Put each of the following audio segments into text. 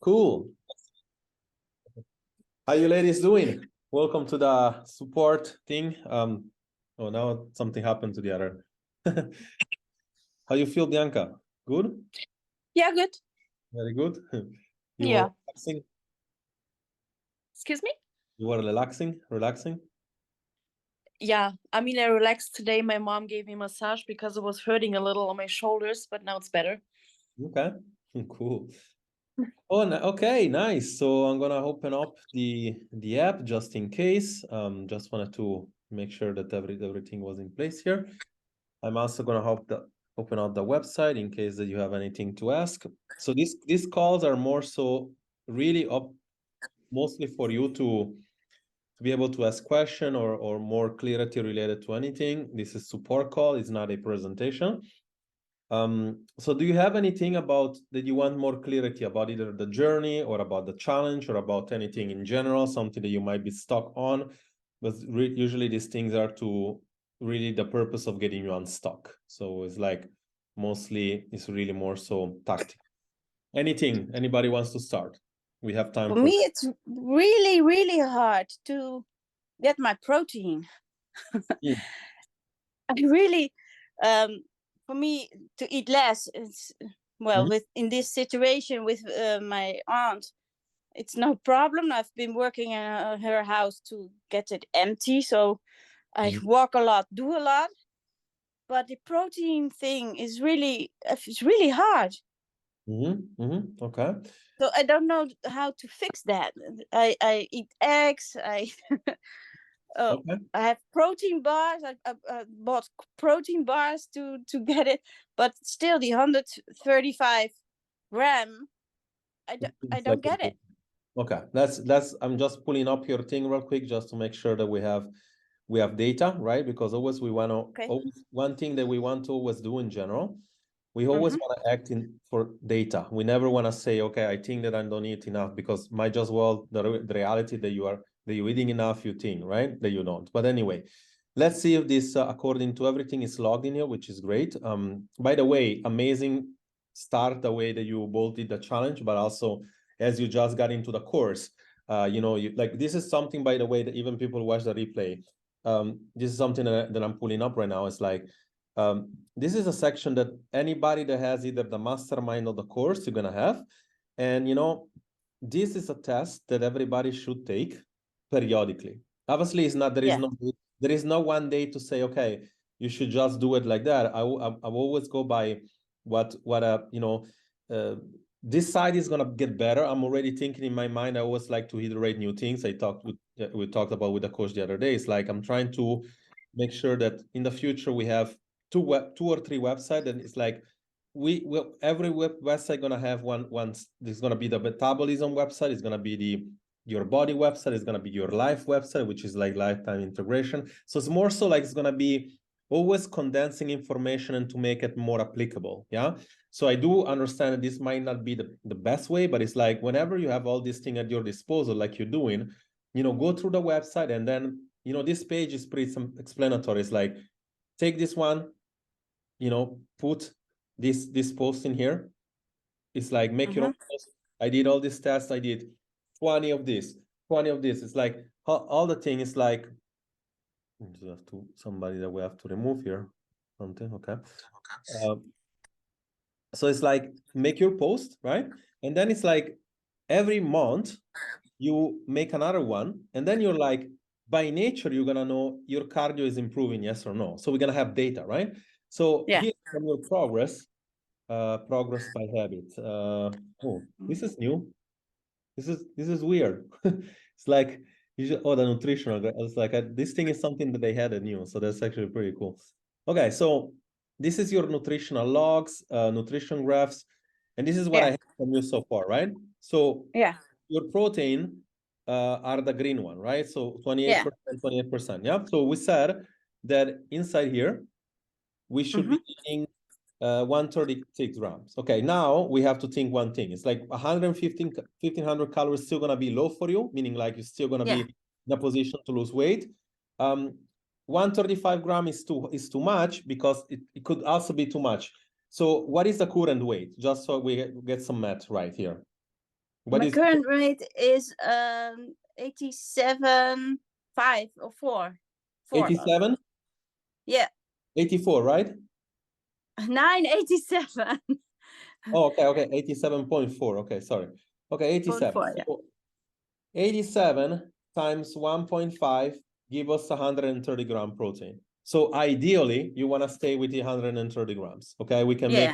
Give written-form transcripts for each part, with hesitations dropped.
Cool. How you ladies doing? Welcome to the support thing. Oh, now something happened to the other. How you feel, Bianca? Good? Yeah, good. Very good. You Yeah. were relaxing? Excuse me? You were relaxing? Yeah, I mean, I relaxed today. My mom gave me a massage because it was hurting a little on my shoulders, but now it's better. Okay, cool. Oh, okay, nice. So I'm gonna open up the app just in case. Just wanted to make sure that everything was in place here. I'm also gonna open up the website in case that you have anything to ask. So these calls are more so really up mostly for you to be able to ask question or more clarity related to anything. This is support call, it's not a presentation. So do you have anything about that you want more clarity about, either the journey or about the challenge or about anything in general, something that you might be stuck on? But usually these things are to really the purpose of getting you unstuck. So it's like mostly it's really more so tactical. Anybody wants to start? We have time For me, it's really, really hard to get my protein. Yeah. I really, for me, to eat less, it's, well, Mhm. with in this situation with my aunt, it's no problem. I've been working in her house to get it empty, so I walk a lot, do a lot. But the protein thing is really, it's really hard. Okay. So I don't know how to fix that. I eat eggs. Okay. I have protein bars. I bought protein bars to get it, but still the 135 gram. I don't get it. Okay, that's I'm just pulling up your thing real quick just to make sure that we have data, right? Because always we want to Okay. always one thing that we want to always do in general, we always want to act in for data. We never want to say, okay, I think that I don't eat enough, because might just well the reality that you're eating enough, you think, right, that you don't. But anyway, let's see if this according to everything is logged in here, which is great. By the way, amazing start the way that you both did the challenge, but also as you just got into the course, you like this is something, by the way, that even people watch the replay. This is something that I'm pulling up right now. It's like this is a section that anybody that has either the mastermind or the course you're gonna have, and this is a test that everybody should take periodically. Obviously, it's not there is no one day to say, okay, you should just do it like that. I always go by what this side is gonna get better. I'm already thinking in my mind. I always like to iterate new things. We talked about with the coach the other day. It's like I'm trying to make sure that in the future we have two or three websites, and it's like every website gonna have one. There's gonna be the metabolism website. It's gonna be your body website. It's gonna be your life website, which is like lifetime integration. So it's more so like it's gonna be always condensing information and to make it more applicable. Yeah. So I do understand that this might not be the best way, but it's like whenever you have all these things at your disposal, like you're doing, go through the website, and then, this page is pretty explanatory. It's like, take this one, put this post in here. It's like, make your own post. I did all these tests. I did 20 of this, 20 of this. It's like all the thing is like, somebody that we have to remove here. Something, okay. So it's like, make your post, right? And then it's like every month you make another one, and then you're like, by nature, you're gonna know your cardio is improving, yes or no. So we're gonna have data, right? So here from your progress by habit. Oh, this is new. This is weird. It's like the nutritional. It's like this thing is something that they had new, so that's actually pretty cool. Okay, so this is your nutritional logs, nutrition graphs, and this is what I have from you so far, right? So your protein are the green one, right? So 28%, 28%. Yeah. So we said that inside here we should be eating 136 grams. Okay, now we have to think one thing. It's like 1,500 calories still gonna be low for you, meaning like you're still gonna be in a position to lose weight. 135 grams is too much, because it could also be too much. So what is the current weight? Just so we get some math right here. What My is current weight is 87.5 or 4. 87? Yeah. 84, right? 987. Oh, okay. 87.4. Okay, sorry. Okay, 87. 4, yeah. So 87 times 1.5 give us 130 gram protein. So ideally, you want to stay with the 130 grams. Okay, we can make,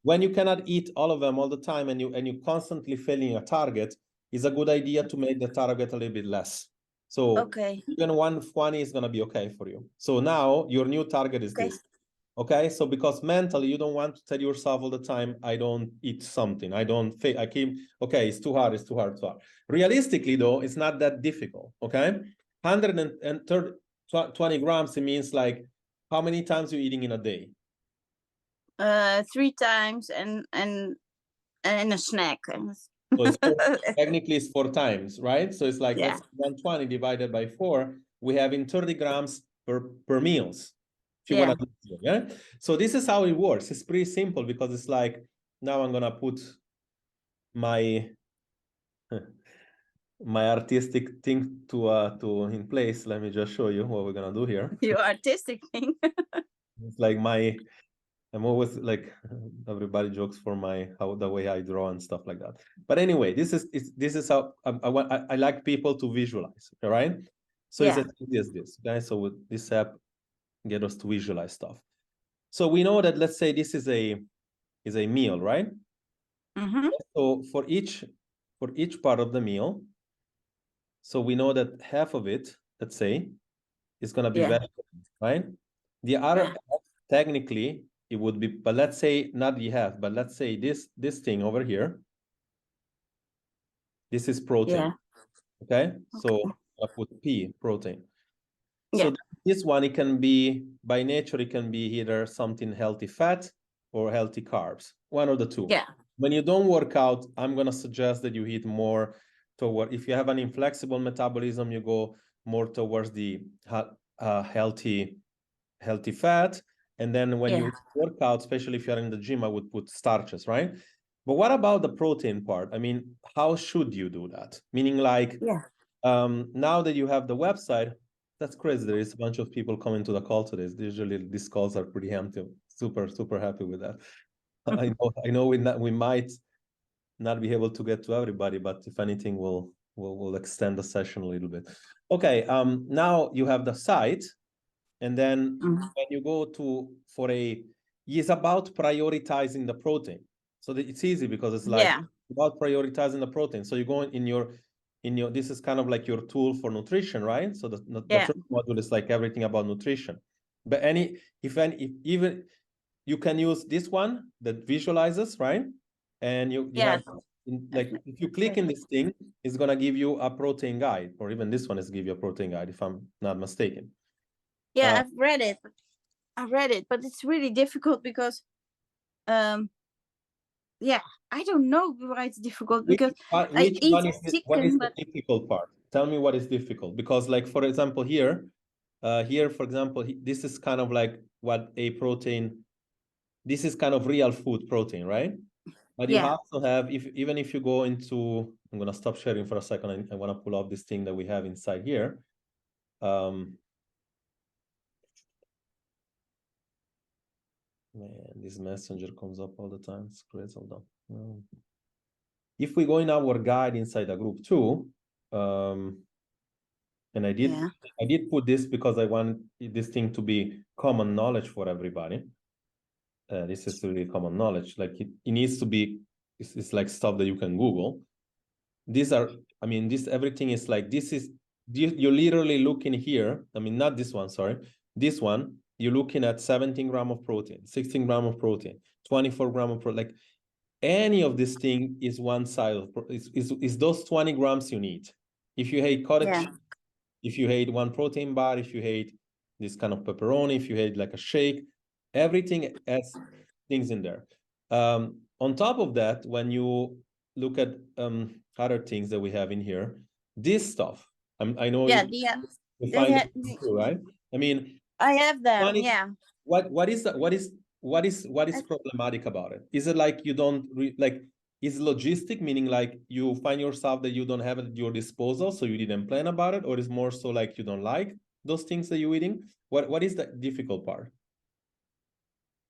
when you cannot eat all of them all the time and you constantly failing a target, it's a good idea to make the target a little bit less. So even 120 is going to be okay for you. So now your new target is this. Okay, so because mentally you don't want to tell yourself all the time, I don't eat something, I keep, okay, it's too hard. Realistically though, it's not that difficult, okay? 120 grams, it means like, how many times you're eating in a day? 3 times and a snack. So it's technically it's 4 times, right? So it's like, let's 120 divided by 4, we have in 30 grams per meals. If you want to do it, yeah. So this is how it works. It's pretty simple because it's like, now I'm gonna put my my artistic thing to in place. Let me just show you what we're gonna do here. Your artistic thing. It's like I'm always like, everybody jokes for the way I draw and stuff like that. But anyway, this is how I like people to visualize. All right. So it's as easy as this. Okay. So with this app, get us to visualize stuff. So we know that, let's say this is a meal, right? So for each part of the meal, so we know that half of it, let's say, is going to be vegetables, right? The other half, technically, it would be, but let's say not the half, but let's say this thing over here, this is protein. Okay. So I put P, protein. So this one, it can be, by nature, it can be either something healthy fat or healthy carbs, one of the two. When you don't work out, I'm going to suggest that you eat more toward, if you have an inflexible metabolism, you go more towards the healthy fat. And then when you work out, especially if you're in the gym, I would put starches, right? But what about the protein part? I mean, how should you do that? Meaning like, now that you have the website, that's crazy. There is a bunch of people coming to the call today. Usually these calls are pretty empty. Super, super happy with that. I know we might not be able to get to everybody, but if anything, we'll extend the session a little bit. Okay, now you have the site, and then when you go it's about prioritizing the protein. So it's easy because it's like about prioritizing the protein. So you go in your this is kind of like your tool for nutrition, right? So the first module is like everything about nutrition. But even you can use this one that visualizes, right? And you have, like, if you click in this thing, it's gonna give you a protein guide, or even this one is give you a protein guide, if I'm not mistaken. I've read it. But it's really difficult because I don't know why it's difficult, because I eat chicken. What is the difficult part? Tell me what is difficult, because like, for example, here, for example, this is kind of like what a protein, this is kind of real food protein, right? But you also have, even if you go into, I'm gonna stop sharing for a second. I want to pull up this thing that we have inside here. Man, this messenger comes up all the time. It's great. Hold on. If we go in our guide inside the group too, and I did put this because I want this thing to be common knowledge for everybody. This is really common knowledge. Like it needs to be, it's like stuff that you can Google. These are, I mean, everything is like, you're literally looking here. I mean, not this one, sorry. This one, you're looking at 17 grams of protein, 16 grams of protein, 24 grams of protein. Like any of this thing is one side of, is those 20 grams you need. If you hate cottage, if you hate one protein bar, if you hate this kind of pepperoni, if you hate like a shake, everything has things in there. On top of that, when you look at other things that we have in here, this stuff, I know you find it too, right? I mean, I have them. What is problematic about it? Is it like you don't like is logistic, meaning like you find yourself that you don't have it at your disposal, so you didn't plan about it, or is more so like you don't like those things that you're eating? What is the difficult part?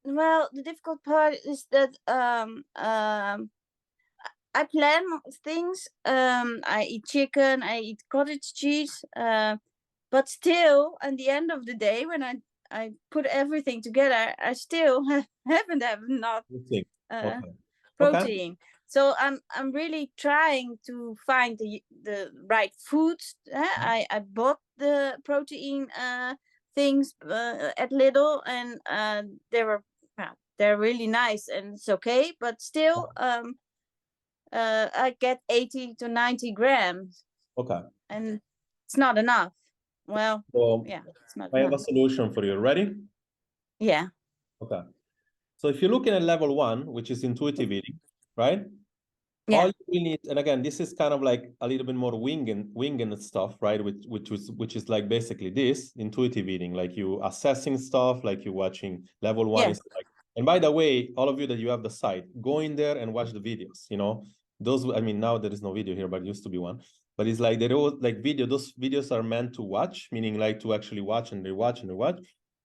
Well, the difficult part is that I plan things. I eat chicken, I eat cottage cheese, but still, at the end of the day, when I put everything together, I still haven't have enough Okay. Okay. protein. So I'm really trying to find the right foods. I bought the protein things at Lidl, and they're really nice and it's okay. But still, I get 80 to 90 grams, Okay. and it's not enough. Well, So yeah, it's not I have a enough. solution for you. Ready? Yeah, Okay. So if you're looking at level 1, which is intuitive eating, right? All yeah, you need, and again, this is kind of like a little bit more winging stuff, right? Which is like basically this intuitive eating, like you assessing stuff, like you watching. Level 1 yeah, is like, and by the way, all of you that you have the site, go in there and watch the videos. You know, those. I mean, now there is no video here, but it used to be one. But it's like they're all like video. Those videos are meant to watch, meaning like to actually watch and rewatch and rewatch.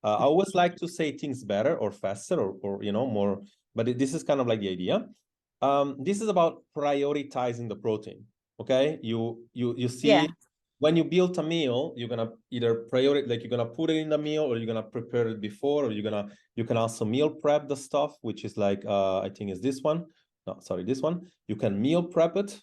I always like to say things better or faster or you know more, but this is kind of like the idea. This is about prioritizing the protein. Okay, you see yeah, when you build a meal, you're gonna either prioritize, like you're gonna put it in the meal, or you're gonna prepare it before, or you can also meal prep the stuff, which is like I think is this one. No, sorry, this one. You can meal prep it,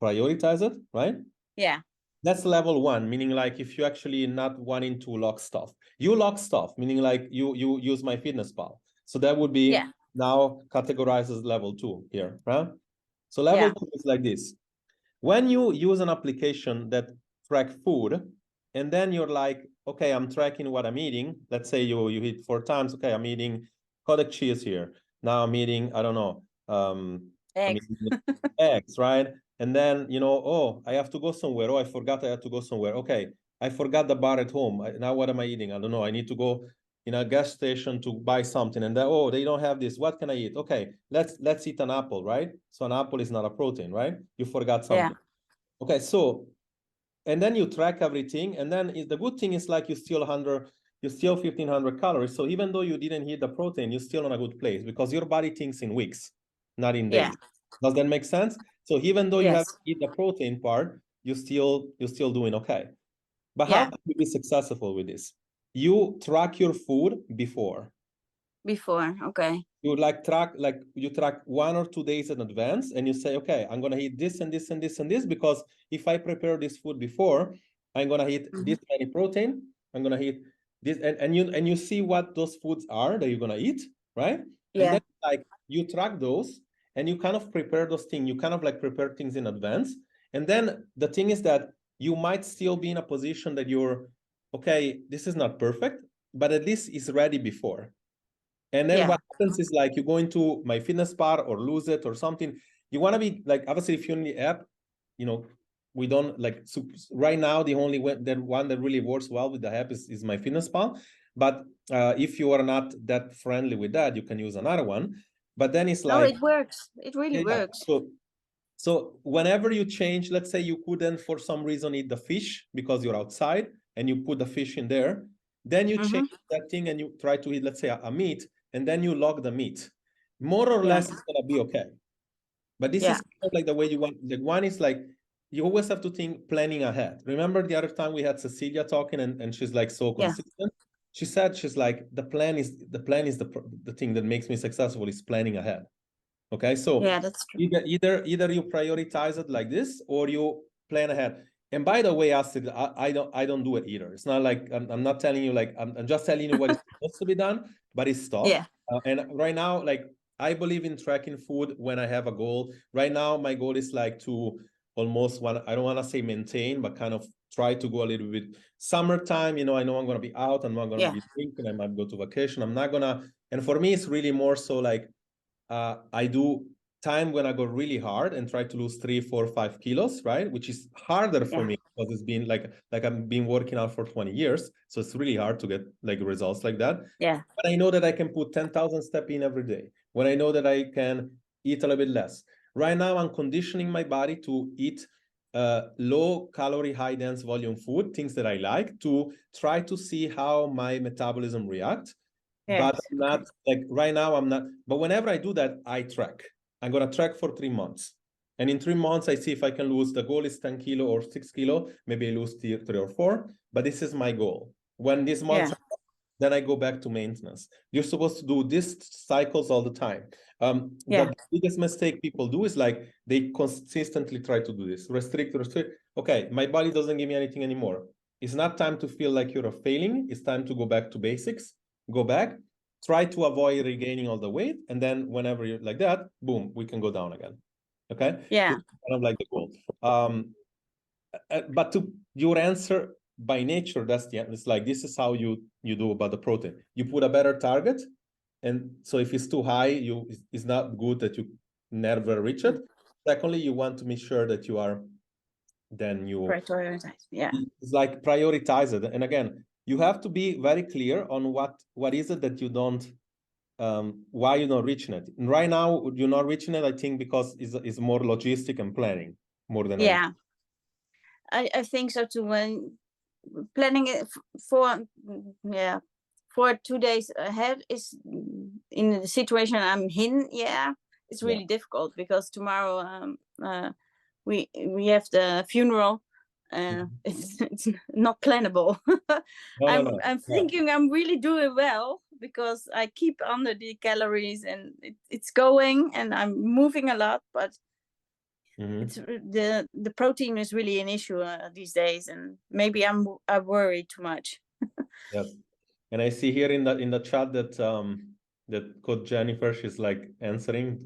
prioritize it, right? yeah, That's level 1, meaning like if you actually not wanting to lock stuff, you lock stuff, meaning like you use MyFitnessPal. So that would be yeah, now categorized as level 2 here, right? So level yeah, 2 is like this. When you use an application that track food, and then you're like, okay, I'm tracking what I'm eating. Let's say you eat 4 times. Okay, I'm eating cottage cheese here. Now I'm eating, I don't know, I'm eggs. eating eggs, right? And then, you know, oh, I have to go somewhere. Oh, I forgot I have to go somewhere. Okay, I forgot the bar at home. Now what am I eating? I don't know. I need to go in a gas station to buy something. And then, oh, they don't have this. What can I eat? Okay, let's eat an apple, right? So an apple is not a protein, right? You forgot Yeah, something. Okay, so, and then you track everything. And then the good thing is like you still 1,500 calories. So even though you didn't eat the protein, you're still in a good place because your body thinks in weeks, not in yeah, days. Does that make sense? So even though you have yes, to eat the protein part, you're still doing okay. But how yeah. can you be successful with this? You track your food before. Before, okay. You track 1 or 2 days in advance, and you say, okay, I'm gonna eat this and this and this and this, because if I prepare this food before, I'm gonna eat this many protein, I'm gonna eat this, and you see what those foods are that you're gonna eat, right? And Yeah, then like you track those, and you kind of prepare those things, you kind of like prepare things in advance. And then the thing is that you might still be in a position that you're, okay, this is not perfect, but at least it's ready before. And then yeah, what happens is like you go into MyFitnessPal or Lose It or something. You want to be like, obviously, if you're in the app, you know, we don't like right now. The only one that really works well with the app is MyFitnessPal. But if you are not that friendly with that, you can use another one. But then it's no, like, it works, it really yeah. works. So whenever you change, let's say you couldn't for some reason eat the fish because you're outside and you put the fish in there, then you change that thing and you try to eat, let's say, a meat, and then you log the meat. More or Yeah, less, it's gonna be okay. But this yeah, is kind of like the way you want. Like one is like you always have to think planning ahead. Remember the other time we had Cecilia talking, and she's like so yeah, consistent. She said she's like the plan is the thing that makes me successful is planning ahead. Okay, so yeah, that's true. either you prioritize it like this or you plan ahead. And by the way, Astrid, I don't do it either. It's not like I'm not telling you like I'm just telling you what is supposed to be done, but it's tough. Yeah, And right now, like I believe in tracking food when I have a goal. Right now, my goal is like to almost I don't want to say maintain, but kind of try to go a little bit summertime. You know, I know I'm gonna be out, I'm not gonna yeah, be drinking, I might go to vacation. I'm not gonna, and for me, it's really more so like I do time when I go really hard and try to lose 3, 4, 5 kilos, right? Which is harder for yeah, me because it's been like I've been working out for 20 years. So it's really hard to get like results like that. yeah, But I know that I can put 10,000 steps in every day. When I know that I can eat a little bit less. Right now, I'm conditioning my body to eat low calorie, high dense volume food, things that I like, to try to see how my metabolism reacts. But I'm not like right now, I'm not. But whenever I do that, I track. I'm going to track for 3 months. And in 3 months, I see if I can lose. The goal is 10 kilo or 6 kilo. Maybe I lose 3 or 4. But this is my goal. When these months, then I go back to maintenance. You're supposed to do these cycles all the time. The biggest mistake people do is like they consistently try to do this. Restrict. Okay, my body doesn't give me anything anymore. It's not time to feel like you're failing. It's time to go back to basics. Go back. Try to avoid regaining all the weight. And then whenever you're like that, boom, we can go down again. Okay? Yeah. It's kind of like the goal. But to your answer, by nature, that's the it's like this is how you do about the protein. You put a better target, and so if it's too high, it's not good that you never reach it. Secondly, you want to make sure that you are prioritize. Yeah, it's like prioritize it. And again, you have to be very clear on what is it that you don't why you're not reaching it. And right now you're not reaching it, I think, because it's more logistic and planning more than anything. I think so too. When planning it for 2 days ahead is in the situation I'm in. It's really difficult because tomorrow we have the funeral. It's not plannable. I'm thinking I'm really doing well because I keep under the calories and it's going and I'm moving a lot, but it's the protein is really an issue these days, and maybe I worry too much. Yes, and I see here in the chat that that Coach Jennifer, she's like answering,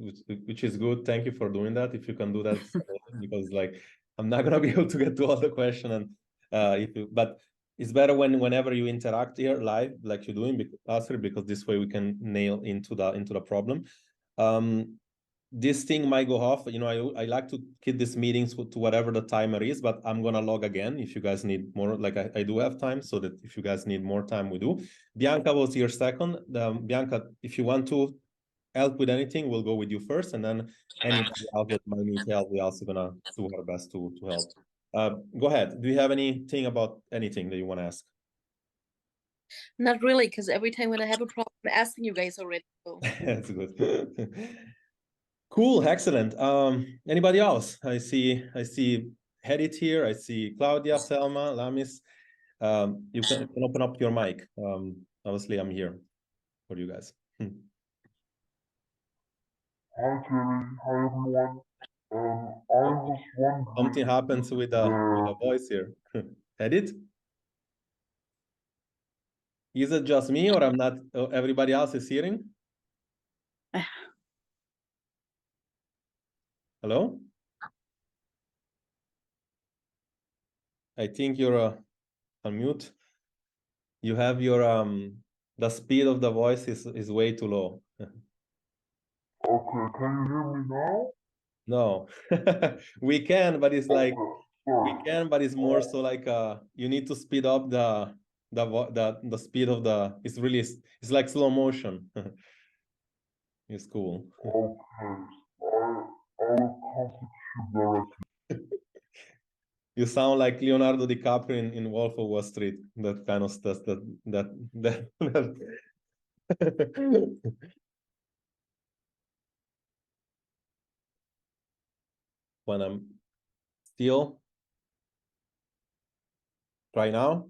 which is good. Thank you for doing that. If you can do that, because like I'm not gonna be able to get to all the question, and but it's better whenever you interact here live, like you're doing, because this way we can nail into the problem. This thing might go off. I like to keep these meetings to whatever the timer is, but I'm gonna log again if you guys need more. Like I do have time, so that if you guys need more time, we do. Bianca was here second. Bianca, if you want to help with anything, we'll go with you first, and then anybody else that might need help, we're also gonna do our best to help. Go ahead. Do you have anything about anything that you want to ask? Not really, because every time when I have a problem, I'm asking you guys already. So. That's good. Cool, excellent. Anybody else? I see Hedit here. I see Claudia, Selma, Lamis. You can open up your mic. Obviously, I'm here for you guys. Hi, Jerry. Hi, everyone. I was wondering. Something happens with the voice here. Hedit? Is it just me, or I'm not? Everybody else is hearing? Hello? I think you're on mute. You have your the speed of the voice is way too low. Okay, can you hear me now? No, we can, but it's like we can, but it's more so like you need to speed up the speed of the. It's like slow motion. It's cool. Okay, I will contact you directly. You sound like Leonardo DiCaprio in Wolf of Wall Street. That kind of stuff. That. When I'm still. Try now.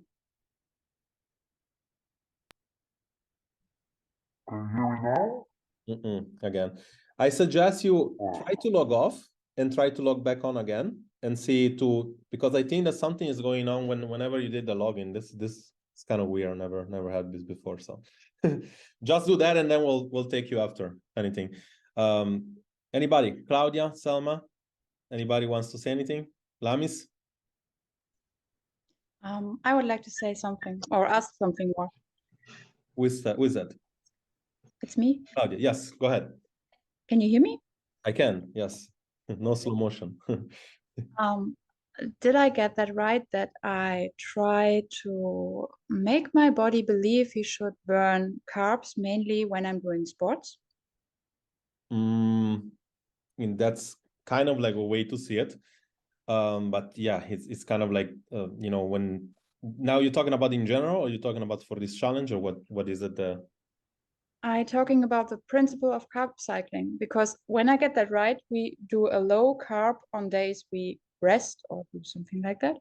Can you hear me now? Again, I suggest you try to log off and try to log back on again and see because I think that something is going on whenever you did the login. This is kind of weird. Never had this before. So just do that and then we'll take you after anything. Anybody? Claudia, Selma? Anybody wants to say anything? Lamis? I would like to say something or ask something more. Who is that? It's me. Claudia, yes, go ahead. Can you hear me? I can, yes. No slow motion. Did I get that right, that I try to make my body believe he should burn carbs mainly when I'm doing sports? That's kind of like a way to see it. But yeah, it's kind of like, you know, when now you're talking about in general, or you're talking about for this challenge, or what is it? I'm talking about the principle of carb cycling, because when I get that right, we do a low carb on days we rest or do something like that.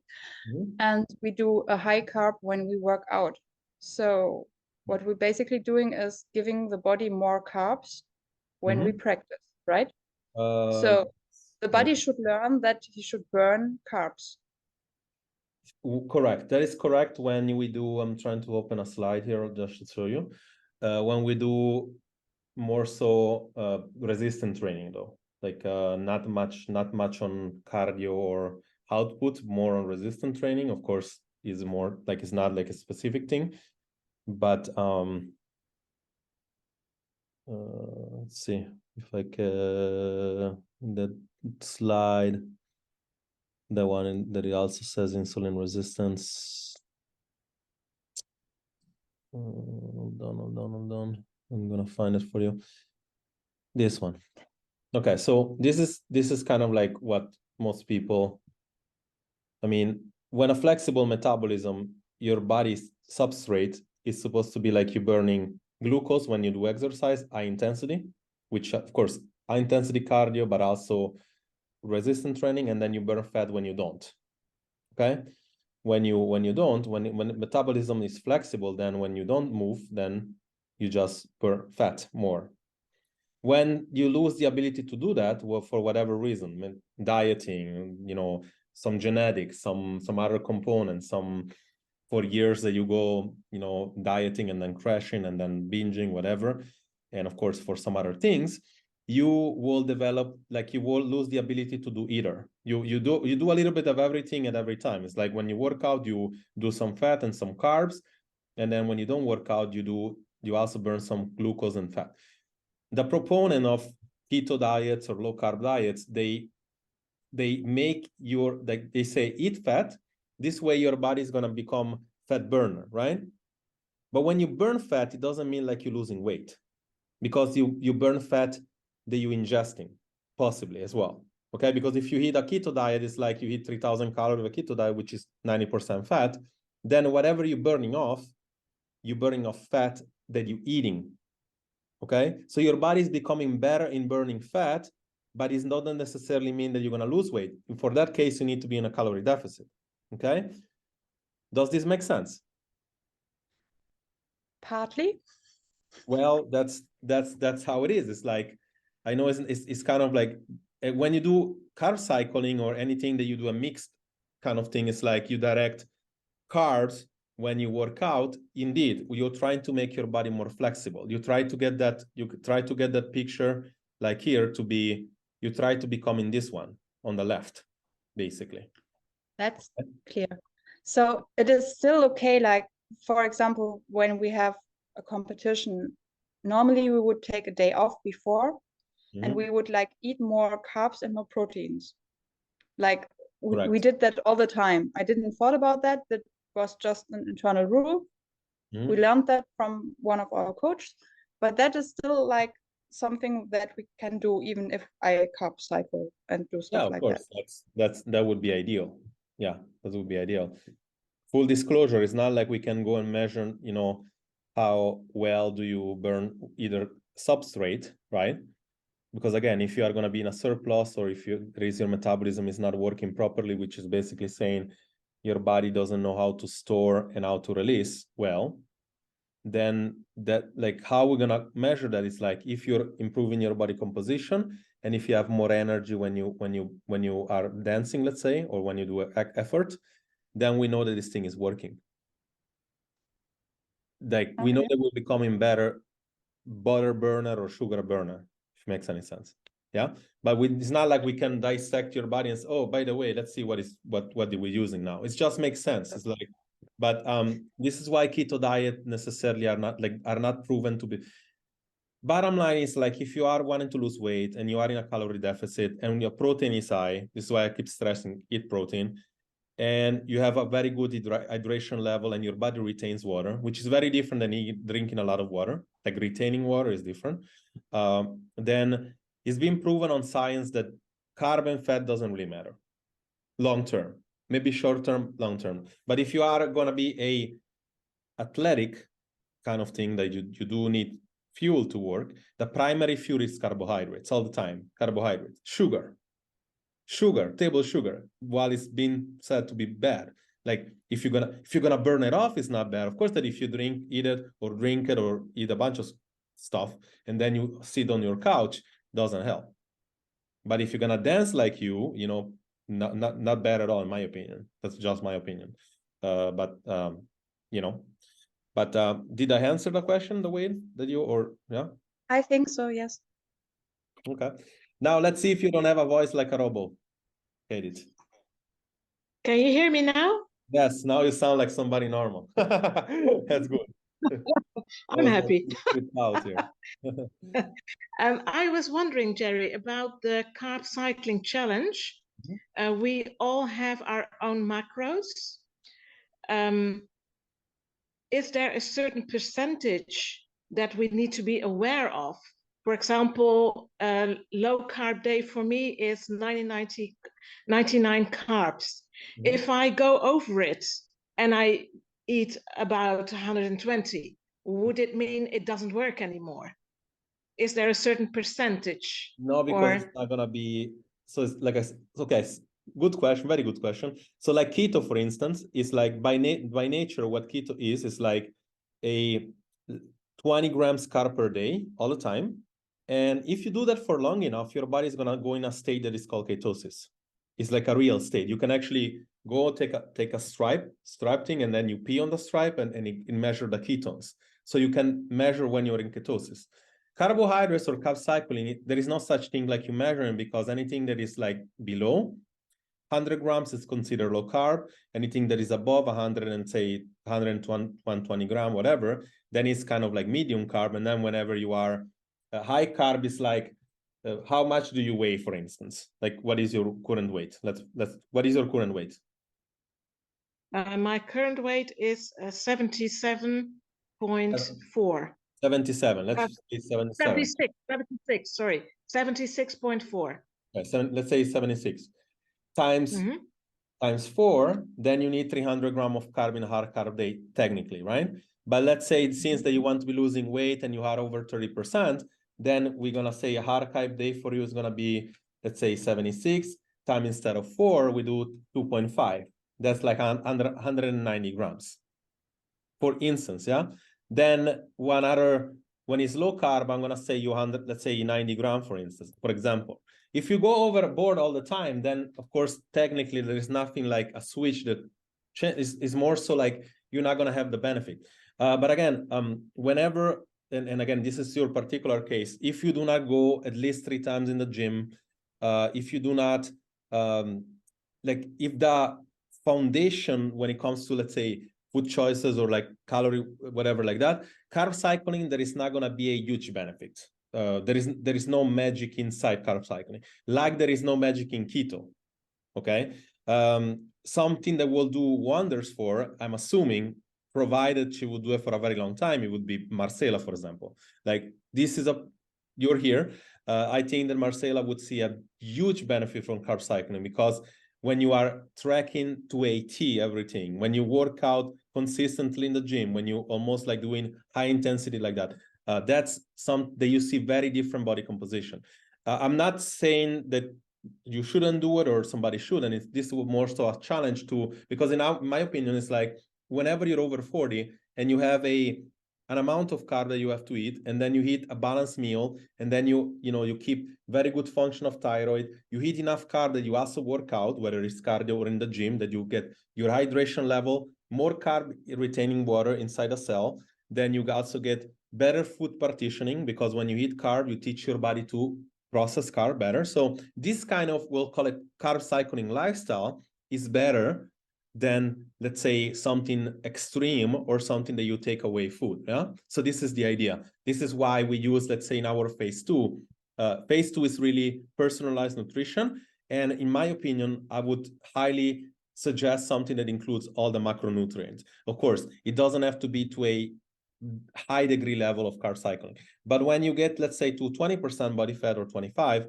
And we do a high carb when we work out. So what we're basically doing is giving the body more carbs when we practice, right? So the body should learn that he should burn carbs. Correct. That is correct. When we do, I'm trying to open a slide here just to show you. When we do more so resistant training, though, like not much on cardio or output, more on resistant training. Of course, is more like, it's not like a specific thing, but let's see if I can that slide. The one that it also says insulin resistance. Hold on. I'm gonna find it for you. This one. Okay, so this is kind of like what most people. I mean, when a flexible metabolism, your body's substrate is supposed to be like you burning glucose when you do exercise, high intensity, which of course high intensity cardio, but also resistant training, and then you burn fat when you don't. Okay, when metabolism is flexible, then when you don't move, then you just burn fat more. When you lose the ability to do that, well, for whatever reason, dieting, you know, some genetics, some other components, some for years that you go, you know, dieting and then crashing and then binging, whatever, and of course for some other things, you will develop, like, you will lose the ability to do either. You do a little bit of everything at every time. It's like when you work out, you do some fat and some carbs, and then when you don't work out, you also burn some glucose and fat. The proponent of keto diets or low carb diets, they make your, like they say, eat fat. This way your body is going to become fat burner, right? But when you burn fat, it doesn't mean like you're losing weight, because you burn fat that you're ingesting, possibly as well. Okay, because if you eat a keto diet, it's like you eat 3,000 calories of a keto diet, which is 90% fat. Then whatever you're burning off fat that you're eating. Okay, so your body is becoming better in burning fat, but it doesn't necessarily mean that you're going to lose weight. And for that case, you need to be in a calorie deficit. Okay, does this make sense? Partly. Well, that's how it is. It's like, I know it's kind of like when you do carb cycling or anything that you do a mixed kind of thing, it's like you direct carbs when you work out. Indeed, you're trying to make your body more flexible. You try to get that picture like here to be, you try to become in this one on the left, basically. That's clear. So it is still okay, like, for example, when we have a competition, normally we would take a day off before, and we would like eat more carbs and more proteins. Like we did that all the time. I didn't thought about that. That was just an internal rule. We learned that from one of our coaches, but that is still like something that we can do even if I carb cycle and do stuff like that. That would be ideal. Yeah, that would be ideal. Full disclosure, it's not like we can go and measure, you know, how well do you burn either substrate, right? Because again, if you are going to be in a surplus, or if your metabolism is not working properly, which is basically saying your body doesn't know how to store and how to release well, then that, like, how we're going to measure that is like if you're improving your body composition, and if you have more energy when you are dancing, let's say, or when you do effort, then we know that this thing is working. Like, we know that we're becoming better butter burner or sugar burner, if it makes any sense. Yeah, but it's not like we can dissect your body and say, oh, by the way, let's see what are we using now. It just makes sense. It's like, but this is why keto diet necessarily are not proven to be. Bottom line is, like, if you are wanting to lose weight and you are in a calorie deficit and your protein is high, this is why I keep stressing eat protein, and you have a very good hydration level and your body retains water, which is very different than drinking a lot of water. Like, retaining water is different. Then it's been proven on science that carb and fat doesn't really matter long term, maybe short term, long term. But if you are going to be a athletic kind of thing that you do need fuel to work, the primary fuel is carbohydrates all the time. Carbohydrates, sugar, table sugar, while it's been said to be bad. Like if you're gonna burn it off, it's not bad. Of course, that if you eat it or drink it or eat a bunch of stuff and then you sit on your couch, doesn't help. But if you're gonna dance like you know, not bad at all, in my opinion. That's just my opinion. You know, but did I answer the question the way that you, or yeah? I think so, yes. Okay. Now let's see if you don't have a voice like a robot. Edith. Can you hear me now? Yes, now you sound like somebody normal. That's good. I'm happy. Out here. I was wondering, Jerry, about the carb cycling challenge. We all have our own macros. Is there a certain percentage that we need to be aware of? For example, a low carb day for me is 99 carbs. If I go over it and I eat about 120, would it mean it doesn't work anymore? Is there a certain percentage? No, because it's not gonna be, so it's like okay, good question, very good question. So like keto, for instance, is like by nature, what keto is like a 20 grams carb per day all the time. And if you do that for long enough, your body is gonna go in a state that is called ketosis. It's like a real state. You can actually go take a stripe thing, and then you pee on the stripe and it measure the ketones. So you can measure when you're in ketosis. Carbohydrates or carb cycling, there is no such thing like you measuring, because anything that is like below 100 grams is considered low carb. Anything that is above 100 and say 120 gram, whatever, then it's kind of like medium carb. And then whenever you are high carb, is like how much do you weigh, for instance? Like what is your current weight? What is your current weight? My current weight is 77.4. 77. Let's say 77. 76. Sorry, 76.4. Okay, let's say 76 times 4. Then you need 300 grams of carb in a hard carb day, technically, right? But let's say since that you want to be losing weight and you are over 30%, then we're gonna say a hard carb day for you is gonna be, let's say 76 times, instead of 4, we do 2.5. That's like 190 grams, for instance, yeah? Then when it's low carb, I'm gonna say let's say 90 grams, for instance, for example. If you go overboard all the time, then of course, technically there is nothing like a switch that is more so like you're not gonna have the benefit. But again, whenever, and again, this is your particular case, if you do not go at least 3 times in the gym, if you do not, like if the foundation when it comes to, let's say, food choices or like calorie, whatever like that, carb cycling, there is not going to be a huge benefit. There is no magic inside carb cycling, like there is no magic in keto. Okay. Something that will do wonders for, I'm assuming, provided she would do it for a very long time, it would be Marcela, for example. Like this is you're here. I think that Marcela would see a huge benefit from carb cycling, because when you are tracking to a T everything, when you work out consistently in the gym, when you almost like doing high intensity like that, that's that you see very different body composition. I'm not saying that you shouldn't do it or somebody shouldn't. This is more so a challenge too, because in my opinion, it's like whenever you're over 40 and you have an amount of carb that you have to eat, and then you eat a balanced meal, and then you keep very good function of thyroid, you eat enough carb that you also work out, whether it's cardio or in the gym, that you get your hydration level, more carb retaining water inside a cell, then you also get better food partitioning, because when you eat carb, you teach your body to process carb better. So this kind of, we'll call it carb cycling lifestyle, is better than, let's say, something extreme or something that you take away food. Yeah. So this is the idea. This is why we use, let's say, in our phase 2. Phase 2 is really personalized nutrition. And in my opinion, I would highly suggest something that includes all the macronutrients. Of course, it doesn't have to be to a high degree level of carb cycling. But when you get, let's say, to 20% body fat or 25,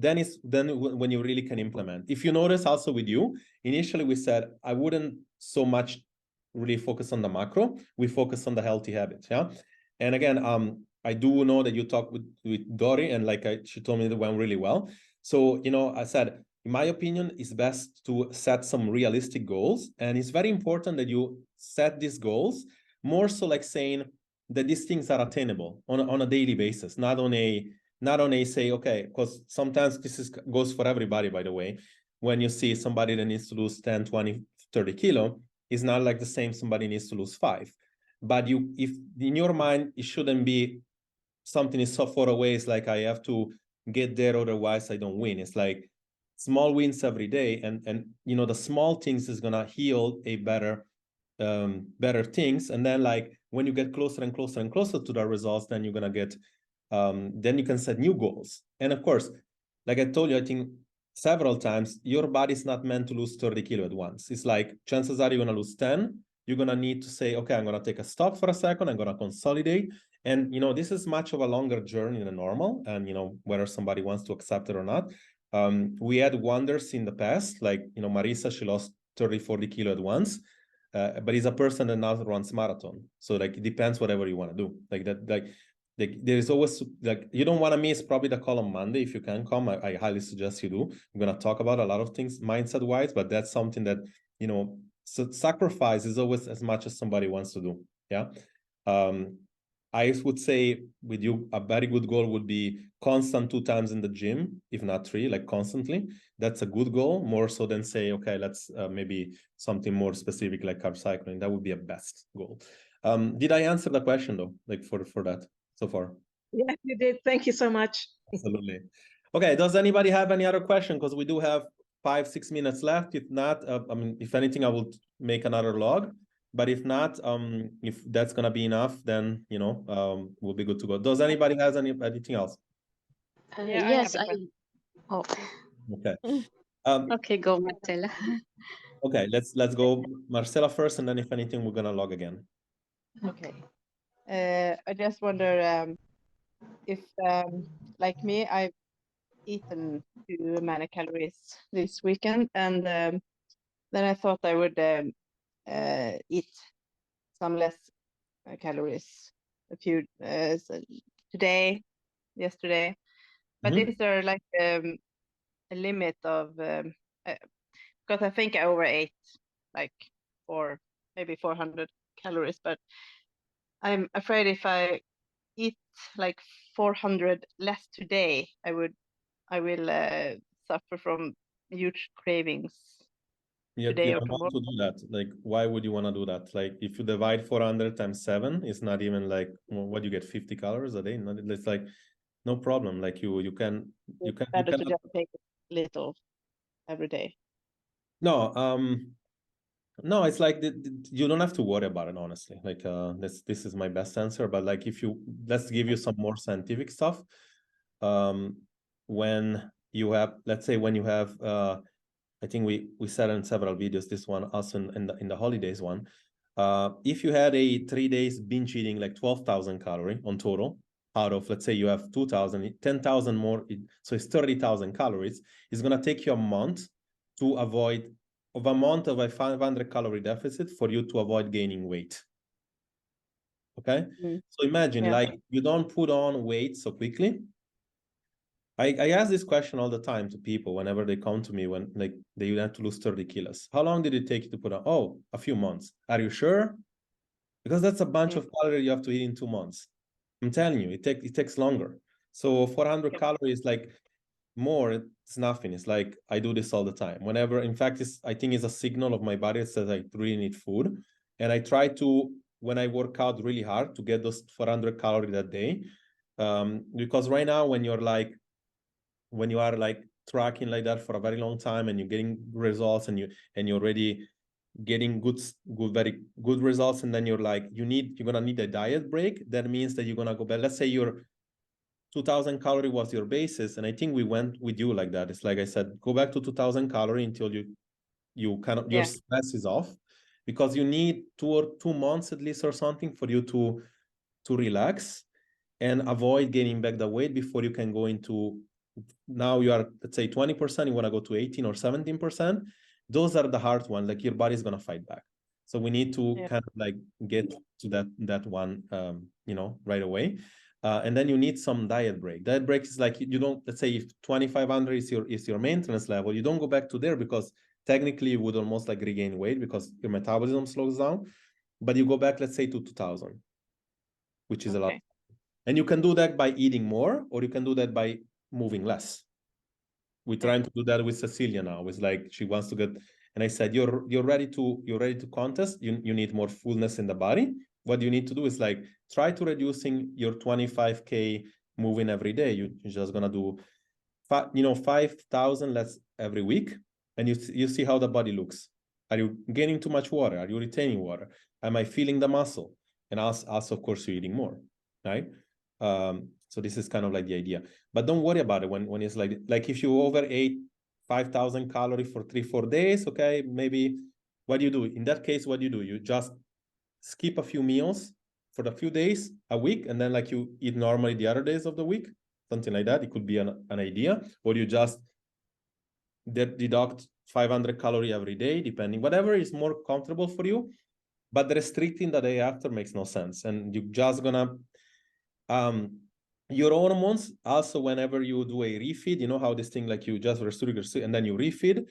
then when you really can implement. If you notice also with you, initially we said I wouldn't so much really focus on the macro, we focus on the healthy habits. Yeah. And again, I do know that you talked with Dori, and like she told me that went really well. So, you know, I said, in my opinion, it's best to set some realistic goals. And it's very important that you set these goals more so like saying that these things are attainable on a daily basis, not on a say, okay, because sometimes goes for everybody, by the way. When you see somebody that needs to lose 10, 20, 30 kilo, it's not like the same somebody needs to lose 5. But if in your mind, it shouldn't be something is so far away. It's like I have to get there, otherwise I don't win. It's like small wins every day, and you know, the small things is gonna heal a better things. And then like when you get closer and closer and closer to the results, then you're gonna get then you can set new goals. And of course, like I told you, I think several times, your body's not meant to lose 30 kilo at once. It's like chances are you're gonna lose 10. You're gonna need to say, okay, I'm gonna take a stop for a second, I'm gonna consolidate. And you know, this is much of a longer journey than normal, and you know, whether somebody wants to accept it or not. We had wonders in the past, like, you know, Marisa, she lost 30, 40 kilo at once. But he's a person that now runs marathon. So like, it depends whatever you want to do. Like that, like there's always, like, you don't want to miss probably the call on Monday. If you can come, I highly suggest you do. I'm going to talk about a lot of things mindset wise, but that's something that, you know, so sacrifice is always as much as somebody wants to do. Yeah. I would say with you, a very good goal would be constant 2 times in the gym, if not 3, like constantly. That's a good goal, more so than say, okay, let's maybe something more specific like carb cycling. That would be a best goal. Did I answer the question though, like for that so far? Yes, you did. Thank you so much. Absolutely. Okay, does anybody have any other question? Because we do have 5-6 minutes left. If not, I mean, if anything, I will make another log. But if not, if that's gonna be enough, then you know, we'll be good to go. Does anybody has anything else? Yes, Oh. Okay. Okay, go, Marcela. Okay, let's go Marcela first, and then if anything, we're gonna log again. Okay. I just wonder if, like me, I've eaten too many calories this weekend, and then I thought I would eat some less calories a few today, yesterday. But is there like a limit of because I think I overate like maybe 400 calories, but I'm afraid if I eat like 400 less today, I will suffer from huge cravings. You don't want to do that. Like, why would you want to do that? Like, if you divide 400 times 7, it's not even like, well, what you get 50 calories a day. It's like no problem. Like you can better to just take a little every day. No, it's like you don't have to worry about it, honestly. Like this is my best answer. But like, let's give you some more scientific stuff. When you have, let's say, when you have I think we said in several videos, this one also in the holidays one. If you had a 3 days binge eating, like 12,000 calories on total, out of, let's say you have 2,000, 10,000 more, so it's 30,000 calories. It's gonna take you a month to avoid a 500 calorie deficit for you to avoid gaining weight. Okay, so imagine like you don't put on weight so quickly. I ask this question all the time to people whenever they come to me when like they have to lose 30 kilos. How long did it take you to put on? Oh, a few months. Are you sure? Because that's a bunch of calories you have to eat in 2 months. I'm telling you, it takes longer. So 400 calories, like more, it's nothing. It's like I do this all the time. Whenever, in fact, I think it's a signal of my body that says I really need food. And I try to, when I work out really hard, to get those 400 calories that day. Because right now, when you are like tracking like that for a very long time and you're getting results and you're already getting very good results, and then you're gonna need a diet break, that means that you're gonna go back. Let's say your 2,000 calorie was your basis, and I think we went with you like that. It's like I said, go back to 2,000 calorie until you kind of your stress is off, because you need 2 months at least or something for you to relax and avoid gaining back the weight before you can go into now you are, let's say 20%, you want to go to 18 or 17%. Those are the hard ones, like your body's going to fight back. So we need to kind of like get to that one, you know, right away. And then you need some diet break. Diet break is like, you don't, let's say if 2,500 is your maintenance level, you don't go back to there because technically you would almost like regain weight because your metabolism slows down. But you go back, let's say to 2,000, which is a lot. And you can do that by eating more, or you can do that by moving less. We're trying to do that with Cecilia now. It's like she wants to get, and I said, you're ready to contest. You need more fullness in the body. What you need to do is like try to reducing your 25K moving every day. You're just gonna do 5,000 less every week, and you see how the body looks. Are you gaining too much water? Are you retaining water? Am I feeling the muscle? And also, of course, you're eating more, right? So this is kind of like the idea, but don't worry about it when it's like if you overate 5,000 calories for 3-4 days, okay, maybe what do you do in that case? What do? You just skip a few meals for a few days a week, and then like you eat normally the other days of the week, something like that. It could be an idea, or you just deduct 500 calories every day, depending, whatever is more comfortable for you. But restricting the day after makes no sense, and you're just gonna your hormones also, whenever you do a refeed, you know how this thing, like you just restrict and then you refeed,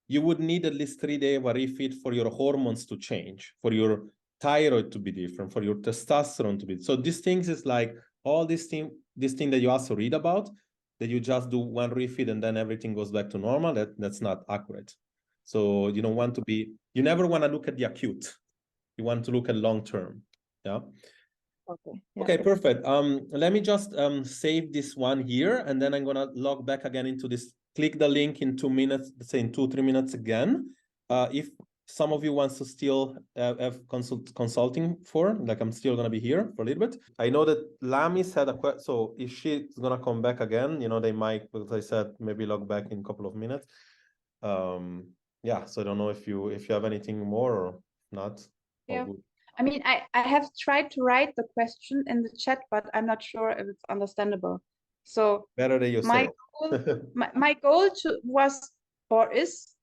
you would need at least 3 days of a refeed for your hormones to change, for your thyroid to be different, for your testosterone to be. So these things is like all this thing that you also read about, that you just do one refeed and then everything goes back to normal. That's not accurate. So you don't want to be, you never want to look at the acute. You want to look at long term. Yeah. Okay. Yeah. Okay, perfect. Let me just save this one here, and then I'm gonna log back again into this. Click the link in 2 minutes, let's say in 2-3 minutes again. If some of you wants to still have consulting for, like I'm still gonna be here for a little bit. I know that Lamis had a question, so if she's gonna come back again, you know, they might, as I said, maybe log back in a couple of minutes. Yeah, so I don't know if you have anything more or not. Yeah. I mean, I have tried to write the question in the chat, but I'm not sure if it's understandable. So better than you my say. goal, my goal was or is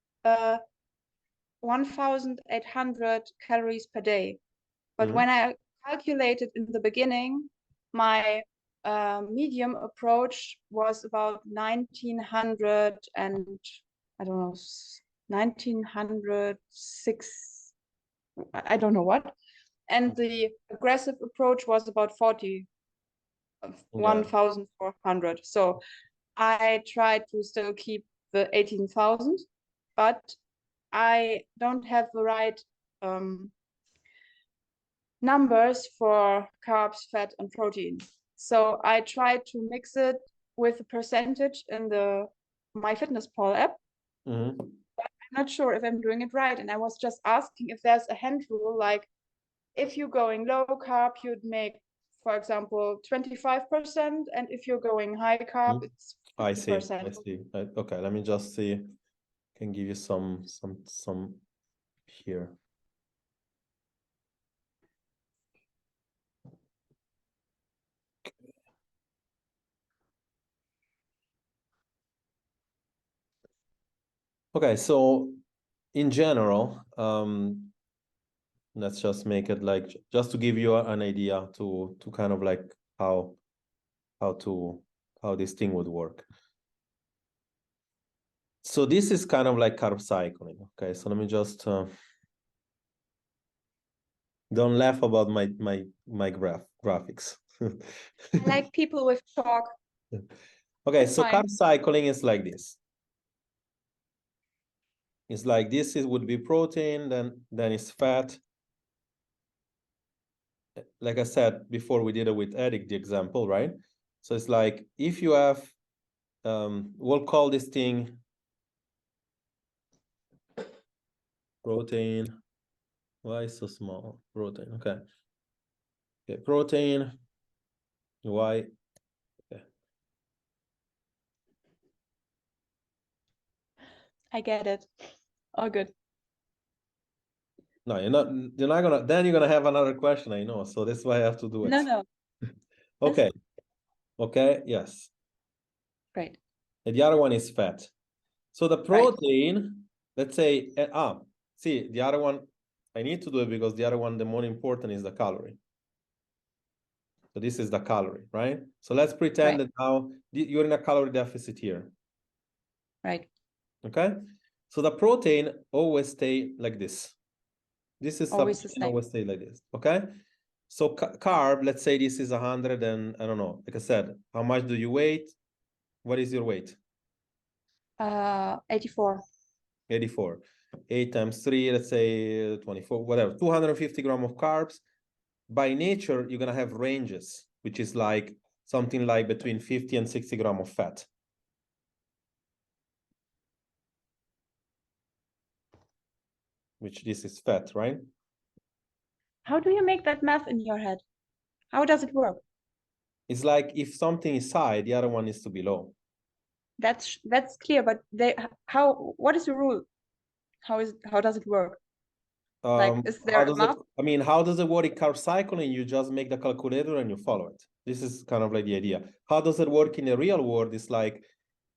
1,800 calories per day. But when I calculated in the beginning, my medium approach was about 1,900 and I don't know, 1,906. I don't know what. And the aggressive approach was about 1,400. So I tried to still keep the 18,000, but I don't have the right numbers for carbs, fat, and protein. So I tried to mix it with a percentage in the MyFitnessPal app. But I'm not sure if I'm doing it right. And I was just asking if there's a hand rule, like if you're going low carb, you'd make, for example, 25%, and if you're going high carb, it's 50%. I see. Okay, let me just see. I can give you some here. Okay, so in general, let's just make it like, just to give you an idea to kind of like how this thing would work. So this is kind of like carb cycling. Okay, so let me just don't laugh about my graphics. I like people with chalk. Okay, so carb cycling is like this. It's like this would be protein, then it's fat. Like I said before, we did it with Eric, the example, right? So it's like if you have, we'll call this thing protein. Why so small? Protein. Okay. Okay, protein. Why? Okay. I get it. All good. No, you're not gonna, then you're gonna have another question, I know. So that's why I have to do it. No. Okay. Okay, yes. Great. and the other one is fat. So the protein, let's say, see, the other one, I need to do it because the other one, the more important is the calorie. So this is the calorie, right? So let's pretend that now you're in a calorie deficit here. Right. Okay. So the protein always stay like this. This is Always the same. always stay like this. Okay. So carb, let's say this is 100 and I don't know, like I said, how much do you weigh? What is your weight? 84. 84. 8 times 3, let's say 24, whatever, 250 grams of carbs. By nature, you're going to have ranges, which is like something like between 50 and 60 grams of fat. Which this is fat, right? How do you make that math in your head? How does it work? It's like if something is high, the other one is to be low. That's clear, but what is the rule? How does it work? Like, is there a math? How does it work in carb cycling? You just make the calculator and you follow it. This is kind of like the idea. How does it work in the real world? It's like,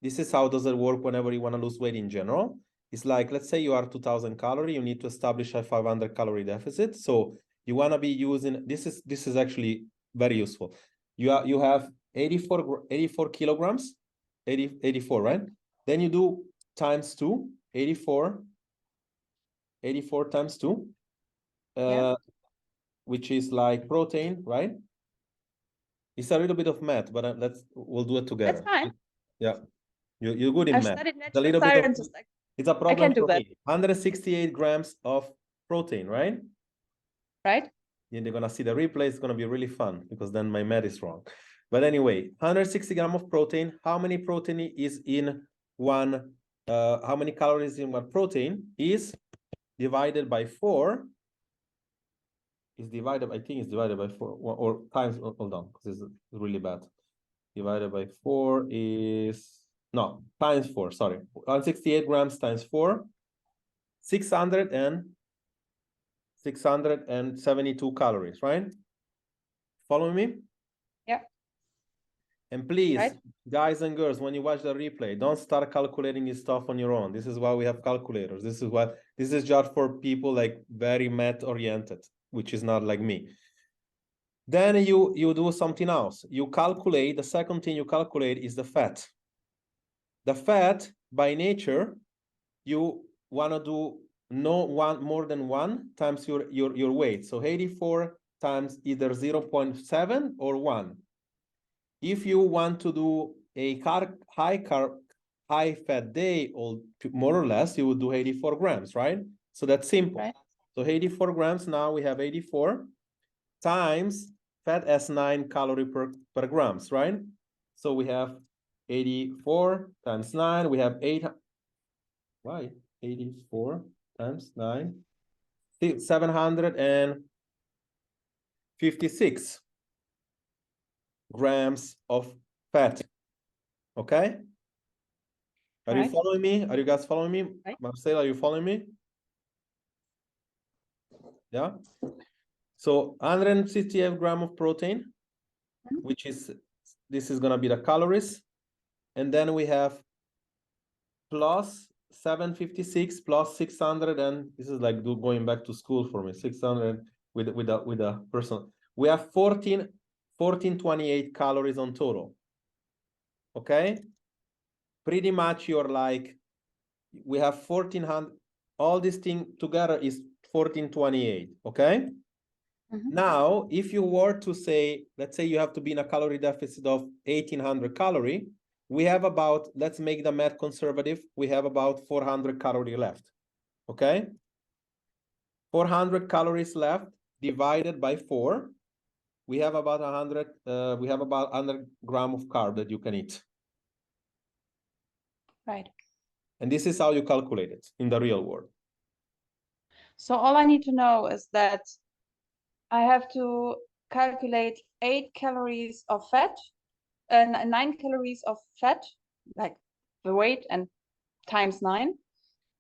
this is how does it work whenever you want to lose weight in general. It's like, let's say you are 2000 calories, you need to establish a 500 calorie deficit. So you want to be using, this is actually very useful. You have 84 kilograms, 84, right? Then you do times 2, 84 times 2, which is like protein, right? It's a little bit of math, but we'll do it together. That's fine. Yeah, you're good in I've math. studied It's a natural little bit of, sciences. it's a problem can do for that. me. 168 grams of protein, right? Right. And they're gonna see the replay. It's gonna be really fun because then my math is wrong. But anyway, 160 grams of protein. How many protein is in one? How many calories in one protein is divided by 4? Is divided, I think it's divided by 4 or times, hold on, because it's really bad. Divided by 4 is, no, times 4, sorry. 168 grams times 4, 672 calories, right? Follow me? Yeah. And please, right. guys and girls, when you watch the replay, don't start calculating this stuff on your own. This is why we have calculators. This is just for people like very math oriented, which is not like me. Then you do something else. You calculate, the second thing you calculate is the fat. The fat, by nature, you want to do more than 1 times your weight. So 84 times either 0.7 or 1. If you want to do a high fat day, or more or less, you would do 84 grams, right? So that's simple. Right. So 84 grams, now we have 84 times fat as 9 calories per grams, right? So we have 84 times 9, we have 84 times 9, 756 grams of fat. Okay? Are you following me? Are you guys following me? Right. Marcel, are you following me? Yeah. So 168 grams of protein, which is, this is going to be the calories. And then we have plus 756 plus 600, and this is like going back to school for me, 600 with a person. We have 1428 calories on total. Okay? Pretty much you're like, we have 1400, all this thing together is 1428, okay? Now, if you were to say, let's say you have to be in a calorie deficit of 1800 calorie, we have about, let's make the math conservative, we have about 400 calories left, okay? 400 calories left divided by 4, we have about 100 grams of carb that you can eat. Right. And this is how you calculate it in the real world. So all I need to know is that I have to calculate 8 calories of fat and 9 calories of fat, like the weight, and times 9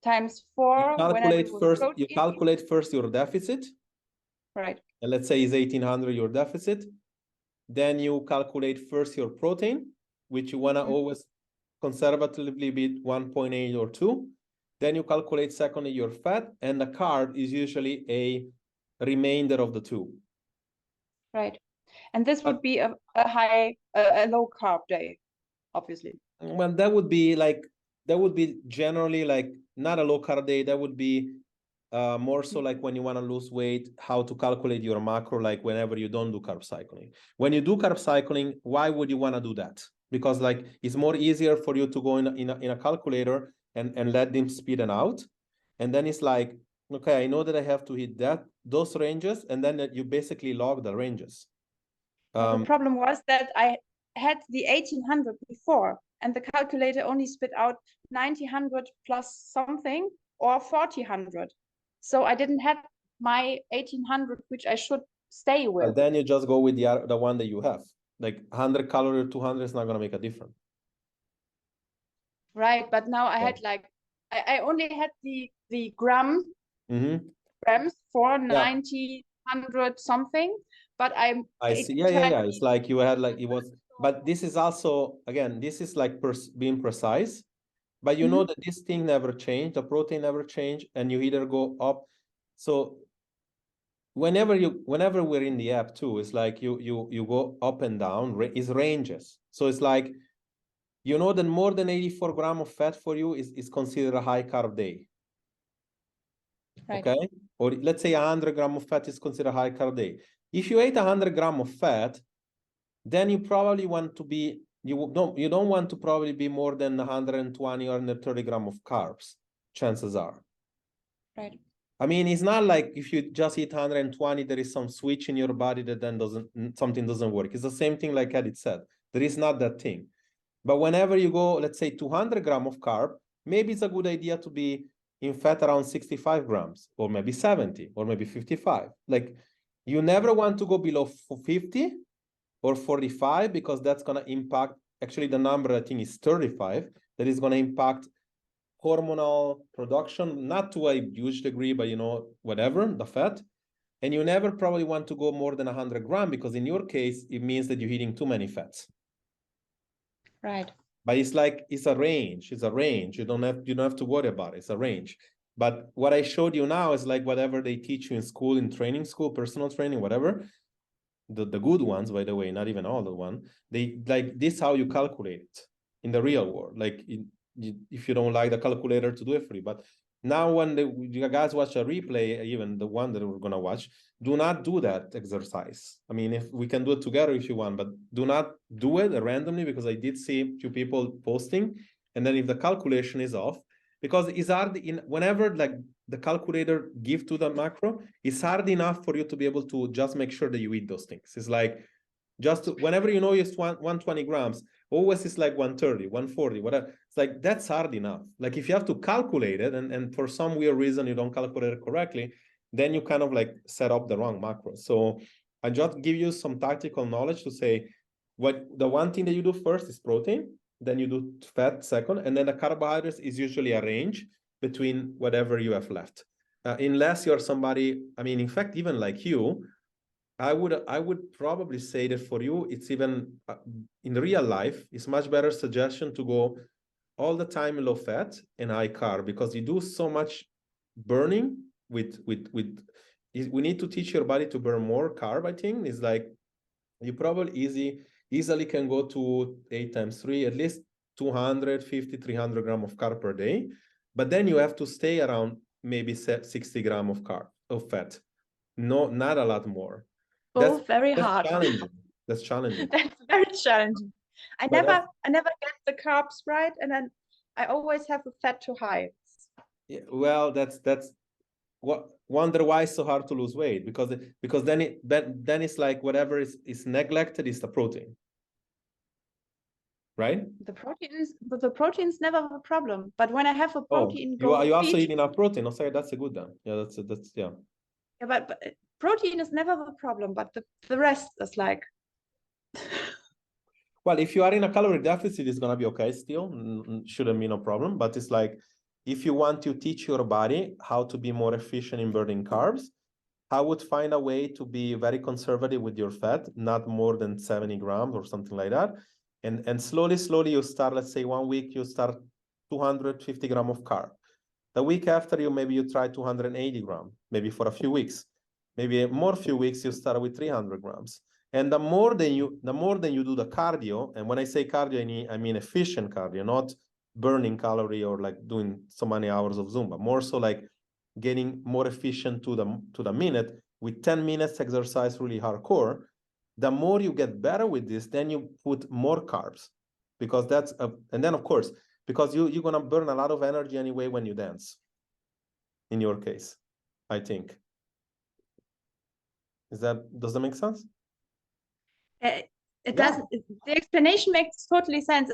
times 4. You calculate first your deficit. Right. And let's say is 1800 your deficit. Then you calculate first your protein, which you want to always conservatively be 1.8 or 2. Then you calculate secondly your fat, and the carb is usually a remainder of the two. Right. And this would be a low carb day, obviously. Well, that would be generally like not a low carb day. That would be more so like when you want to lose weight, how to calculate your macro, like whenever you don't do carb cycling. When you do carb cycling, why would you want to do that? Because like it's more easier for you to go in a calculator and let them spit it out. And then it's like, okay, I know that I have to hit those ranges, and then you basically log the ranges. The problem was that I had the 1800 before, and the calculator only spit out 9000 plus something or 4000. So I didn't have my 1800, which I should stay with. Well, then you just go with the one that you have. Like 100 calorie, 200 is not going to make a difference. Right, but now I had like, I only had the grams for 90, 100 something, but I see. Yeah. It's like you had like it was, but this is also, again, this is like being precise, but you know that this thing never changed, the protein never changed, and you either go up. So whenever we're in the app too, it's like you go up and down, is ranges. So it's like, you know that more than 84 grams of fat for you is considered a high carb day. Right. Okay. Or let's say 100 grams of fat is considered a high carb day. If you ate 100 grams of fat, then you probably want to be, you don't want to probably be more than 120 or 130 grams of carbs, chances are. Right. I mean, it's not like if you just eat 120, there is some switch in your body that then something doesn't work. It's the same thing like Edith said. There is not that thing. But whenever you go, let's say 200 grams of carb, maybe it's a good idea to be in fat around 65 grams, or maybe 70, or maybe 55. Like, you never want to go below 50 or 45, because that's going to impact, actually the number I think is 35, that is going to impact hormonal production, not to a huge degree, but you know, whatever, the fat. And you never probably want to go more than 100 grams, because in your case, it means that you're eating too many fats. Right. But it's like, it's a range. It's a range. You don't have to worry about it. It's a range. But what I showed you now is like whatever they teach you in school, in training school, personal training, whatever. The good ones, by the way, not even all the one. They like this how you calculate it in the real world. Like if you don't like the calculator, to do it for you. But now when you guys watch a replay, even the one that we're gonna watch, do not do that exercise. I mean, if we can do it together if you want, but do not do it randomly, because I did see a few people posting, and then if the calculation is off, because it's hard whenever like the calculator give to the macro, it's hard enough for you to be able to just make sure that you eat those things. It's like whenever you know it's 120 grams, always it's like 130, 140, whatever. It's like, that's hard enough. Like if you have to calculate it, and for some weird reason you don't calculate it correctly, then you kind of like set up the wrong macro. So I just give you some tactical knowledge to say, the one thing that you do first is protein, then you do fat second, and then the carbohydrates is usually a range between whatever you have left. Unless you're somebody, I mean, in fact, even like you, I would probably say that for you, it's even in real life, it's much better suggestion to go all the time low fat and high carb, because you do so much burning with we need to teach your body to burn more carb. I think it's like you probably easily can go to 8 times 3, at least 250, 300 grams of carb per day. But then you have to stay around maybe 60 grams of fat. No, not a lot more. That's very hard. Challenging. That's challenging. That's very challenging. I never get the carbs right, and then I always have a fat too high. Yeah, well, that's what wonder why it's so hard to lose weight, because then it's like whatever is neglected is the protein, right? The protein's never a problem, but when I have a protein, you also eat enough protein. Okay, that's a good then. Yeah, that's yeah. Yeah, but protein is never a problem, but the rest is like. Well, if you are in a calorie deficit, it's gonna be okay still. Shouldn't be no problem. But it's like, if you want to teach your body how to be more efficient in burning carbs, I would find a way to be very conservative with your fat, not more than 70 grams or something like that. And slowly you start, let's say 1 week, you start 250 grams of carb. The week after, maybe you try 280 grams, maybe for a few weeks. Maybe more few weeks, you start with 300 grams. And the more than you do the cardio, and when I say cardio, I mean efficient cardio, not burning calorie or like doing so many hours of Zumba, more so like getting more efficient to the minute with 10 minutes exercise really hardcore. The more you get better with this, then you put more carbs, because and then of course, because you're gonna burn a lot of energy anyway when you dance. In your case, I think. Does that make sense? It does. The explanation makes totally sense.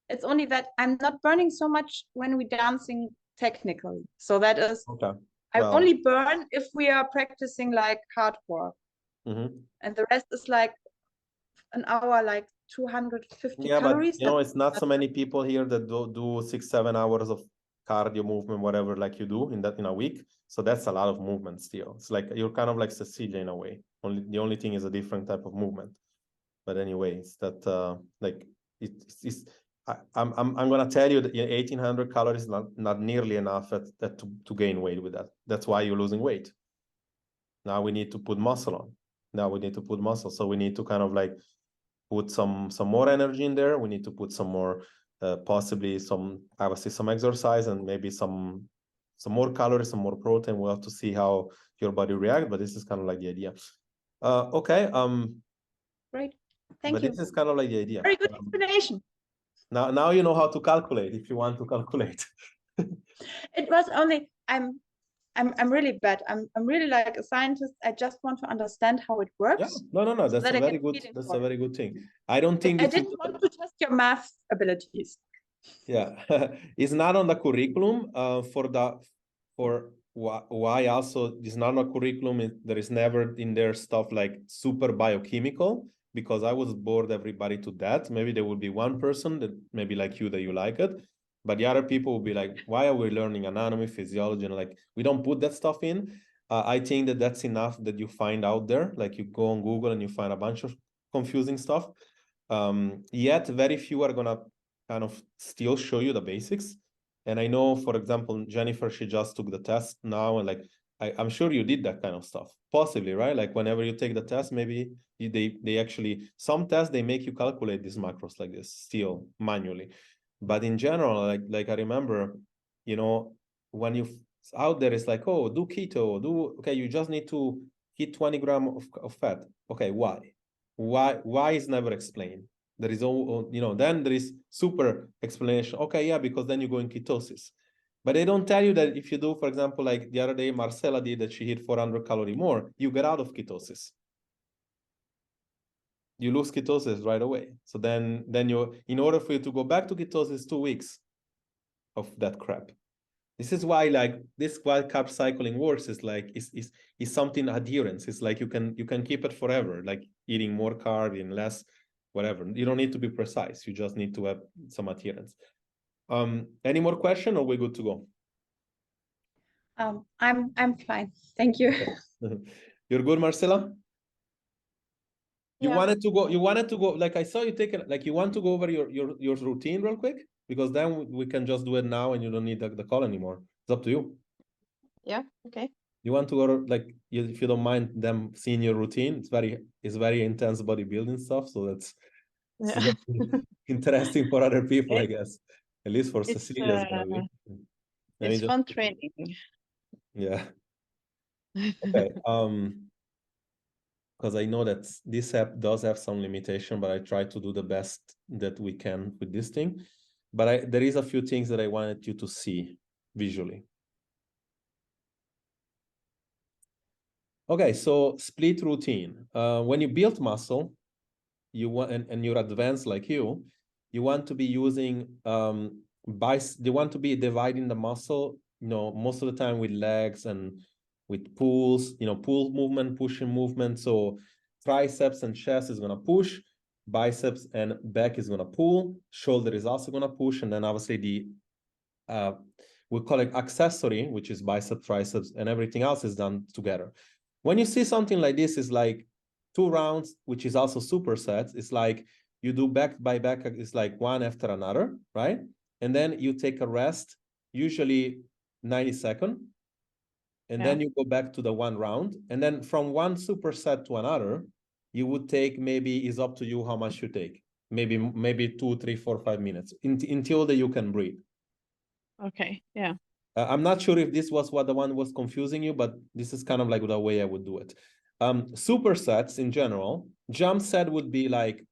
It's only that I'm not burning so much when we're dancing technically. So that is, okay. I only burn if we are practicing like hardcore. And the rest is like an hour, like 250 calories. But it's not so many people here that do 6-7 hours of cardio movement, whatever, like you do in a week. So that's a lot of movement still. It's like you're kind of like Cecilia in a way. The only thing is a different type of movement. But anyways, that like I'm gonna tell you that 1800 calories is not nearly enough to gain weight with that. That's why you're losing weight. Now we need to put muscle on. So we need to kind of like put some more energy in there. We need to put some more, possibly some exercise, and maybe some more calories, some more protein. We'll have to see how your body reacts, but this is kind of like the idea. Okay. Great. Thank you. This is kind of like the idea. Very good explanation. Now you know how to calculate if you want to calculate. It was only I'm really bad. I'm really like a scientist. I just want to understand how it works. Yeah. No. That's a very good. That's a very good thing. I don't think I didn't want to test your math abilities. Yeah, it's not on the curriculum. For why also it's not on the curriculum. There is never in there stuff like super biochemical, because I was bored everybody to death. Maybe there will be one person that maybe like you that you like it, but the other people will be like, why are we learning anatomy, physiology, and like we don't put that stuff in. I think that's enough that you find out there. Like you go on Google and you find a bunch of confusing stuff. Yet very few are gonna kind of still show you the basics. And I know, for example, Jennifer, she just took the test now, and like I'm sure you did that kind of stuff, possibly, right? Like whenever you take the test, maybe they actually, some tests they make you calculate these macros like this still manually. But in general, like I remember, when you out there, it's like, oh, do keto, okay, you just need to hit 20 grams of fat. Okay, why is never explained. There is all, then there is super explanation. Okay, yeah, because then you go in ketosis. But they don't tell you that if you do, for example, like the other day, Marcella did that, she hit 400 calories more, you get out of ketosis. You lose ketosis right away. So then in order for you to go back to ketosis, 2 weeks of that crap. This is why why carb cycling works is like is something adherence. It's like you can keep it forever, like eating more carb, eating less, whatever. You don't need to be precise. You just need to have some adherence. Any more question, or we're good to go? I'm fine. Thank you. You're good, Marcella? You Yeah. wanted to go, like I saw you take it, like you want to go over your routine real quick, because then we can just do it now and you don't need the call anymore. It's up to you. Yeah, okay. You want to go, like, if you don't mind them seeing your routine, it's very intense bodybuilding stuff, so that's interesting for other people, I guess. At least for Cecilia, it's gonna be. It's fun training. Yeah. Okay. Because I know that this app does have some limitation, but I try to do the best that we can with this thing. But there is a few things that I wanted you to see visually. Okay, so split routine. When you build muscle, you want and you're advanced like you want to be using you want to be dividing the muscle, most of the time with legs and with pulls, pull movement, pushing movement. So triceps and chest is going to push, biceps and back is going to pull, shoulder is also going to push, and then obviously the we call it accessory, which is bicep, triceps, and everything else is done together. When you see something like this, is like 2 rounds, which is also supersets. It's like you do back by back, it's like one after another, right? And then you take a rest, usually 90 seconds. And then you go back to the one round. And then from one superset to another, you would take, maybe it's up to you how much you take. Maybe 2, 3, 4, 5 minutes until that you can breathe. Okay. Yeah. I'm not sure if this was what the one was confusing you, but this is kind of like the way I would do it. Supersets in general, jump set would be like,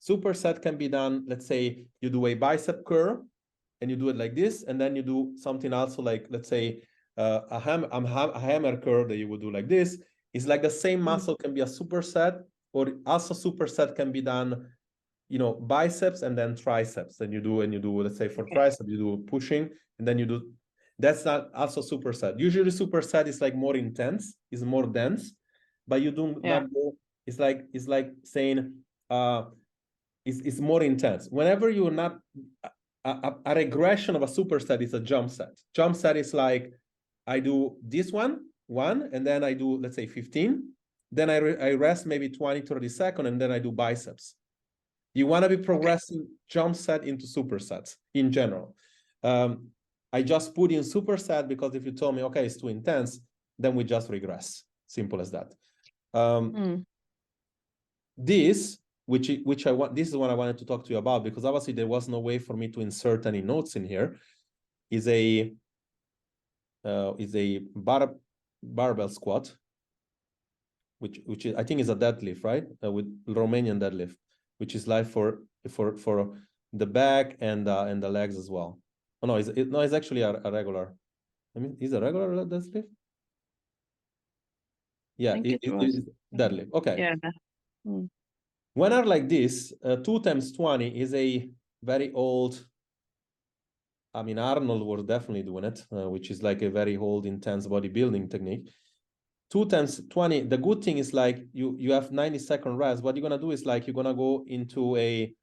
superset can be done, let's say you do a bicep curl and you do it like this, and then you do something also like, let's say, a hammer curl that you would do like this. It's like the same muscle can be a superset, or also superset can be done, you know, biceps and then triceps. Then you do, let's say for tricep, you do pushing, and then you do, that's not also superset. Usually superset is like more intense, is more dense, but you do not go, it's like saying, it's more intense. Whenever you're not, a regression of a superset is a jump set. Jump set is like, I do this one, and then I do, let's say 15. Then I rest maybe 20, 30 seconds, and then I do biceps. You want to be progressing jump set into supersets in general. I just put in superset because if you told me, okay, it's too intense, then we just regress. Simple as that. This, which I want, this is what I wanted to talk to you about, because obviously there was no way for me to insert any notes in here, is a barbell squat, which is, I think is a deadlift, right? With Romanian deadlift, which is like for the back and the legs as well. Oh no, it's actually a regular. I mean, is a regular deadlift? Yeah, it's deadlift. Okay. Yeah. When are like this, 2 times 20 is a very old. I mean, Arnold was definitely doing it, which is like a very old, intense bodybuilding technique. 2 times 20. The good thing is like you have 90-second rest. What you're gonna do is like you're gonna go into a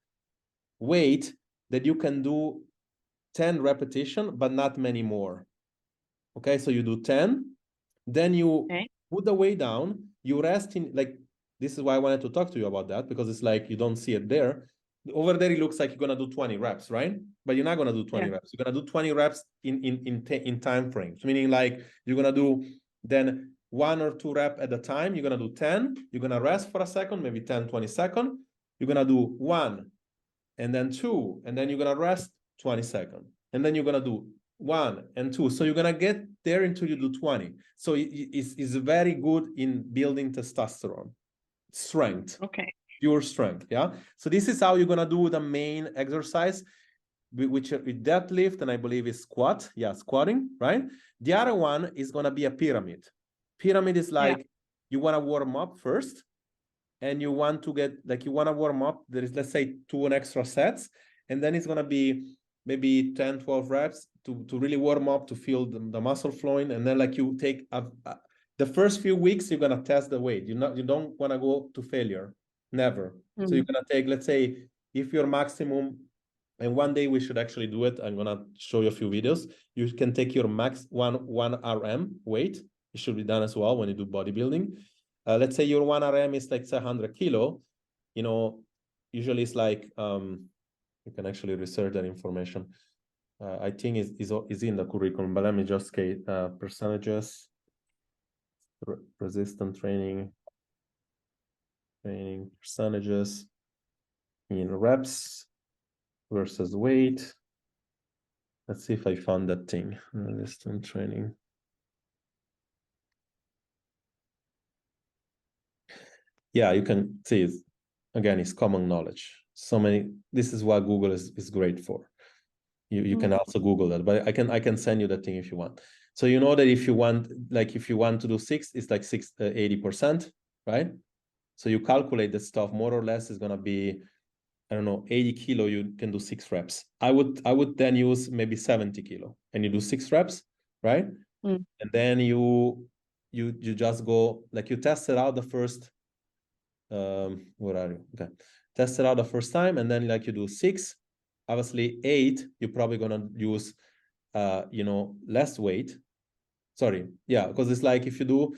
weight that you can do 10 repetitions, but not many more. Okay, so you do 10, then you put the weight down, you rest in, like, this is why I wanted to talk to you about that, because it's like you don't see it there. Over there, it looks like you're gonna do 20 reps, right? But you're not gonna do 20 reps. You're gonna do 20 reps in time frames, meaning like you're gonna do then 1 or 2 reps at a time. You're gonna do 10. You're gonna rest for a second, maybe 10, 20 seconds. You're gonna do 1, and then 2, and then you're gonna rest 20 seconds, and then you're gonna do 1 and 2. So you're gonna get there until you do 20. So it's very good in building testosterone, strength. Okay. Pure strength, yeah. So this is how you're gonna do the main exercise, which with deadlift, and I believe is squat. Yeah, squatting, right? The other one is gonna be a pyramid. Pyramid is like you wanna warm up first, and you want to get, like, you wanna warm up. There is, let's say, 2 extra sets, and then it's gonna be maybe 10, 12 reps to really warm up, to feel the muscle flowing, and then like you take the first few weeks you're gonna test the weight. You don't wanna go to failure. Never. So you're gonna take, let's say, if your maximum, and one day we should actually do it. I'm gonna show you a few videos. You can take your max 1 RM weight. It should be done as well when you do bodybuilding. Let's say your 1 RM is like 100 kilo. You know, usually it's like you can actually research that information. I think is in the curriculum, but let me just get percentages. Resistance training percentages in reps versus weight. Let's see if I found that thing. Resistance training. Yeah, you can see it. Again, it's common knowledge. So many. This is what Google is great for. You can also Google that, but I can send you that thing if you want. So you know that if you want to do 6, it's like 80%, right? So you calculate that stuff, more or less is gonna be, I don't know, 80 kilo, you can do 6 reps. I would then use maybe 70 kilo, and you do 6 reps, right? And then you just go, like, you test it out the first, where are you? Okay. Test it out the first time, and then like you do 6. Obviously 8, you're probably gonna use less weight. Sorry, yeah, because it's like if you do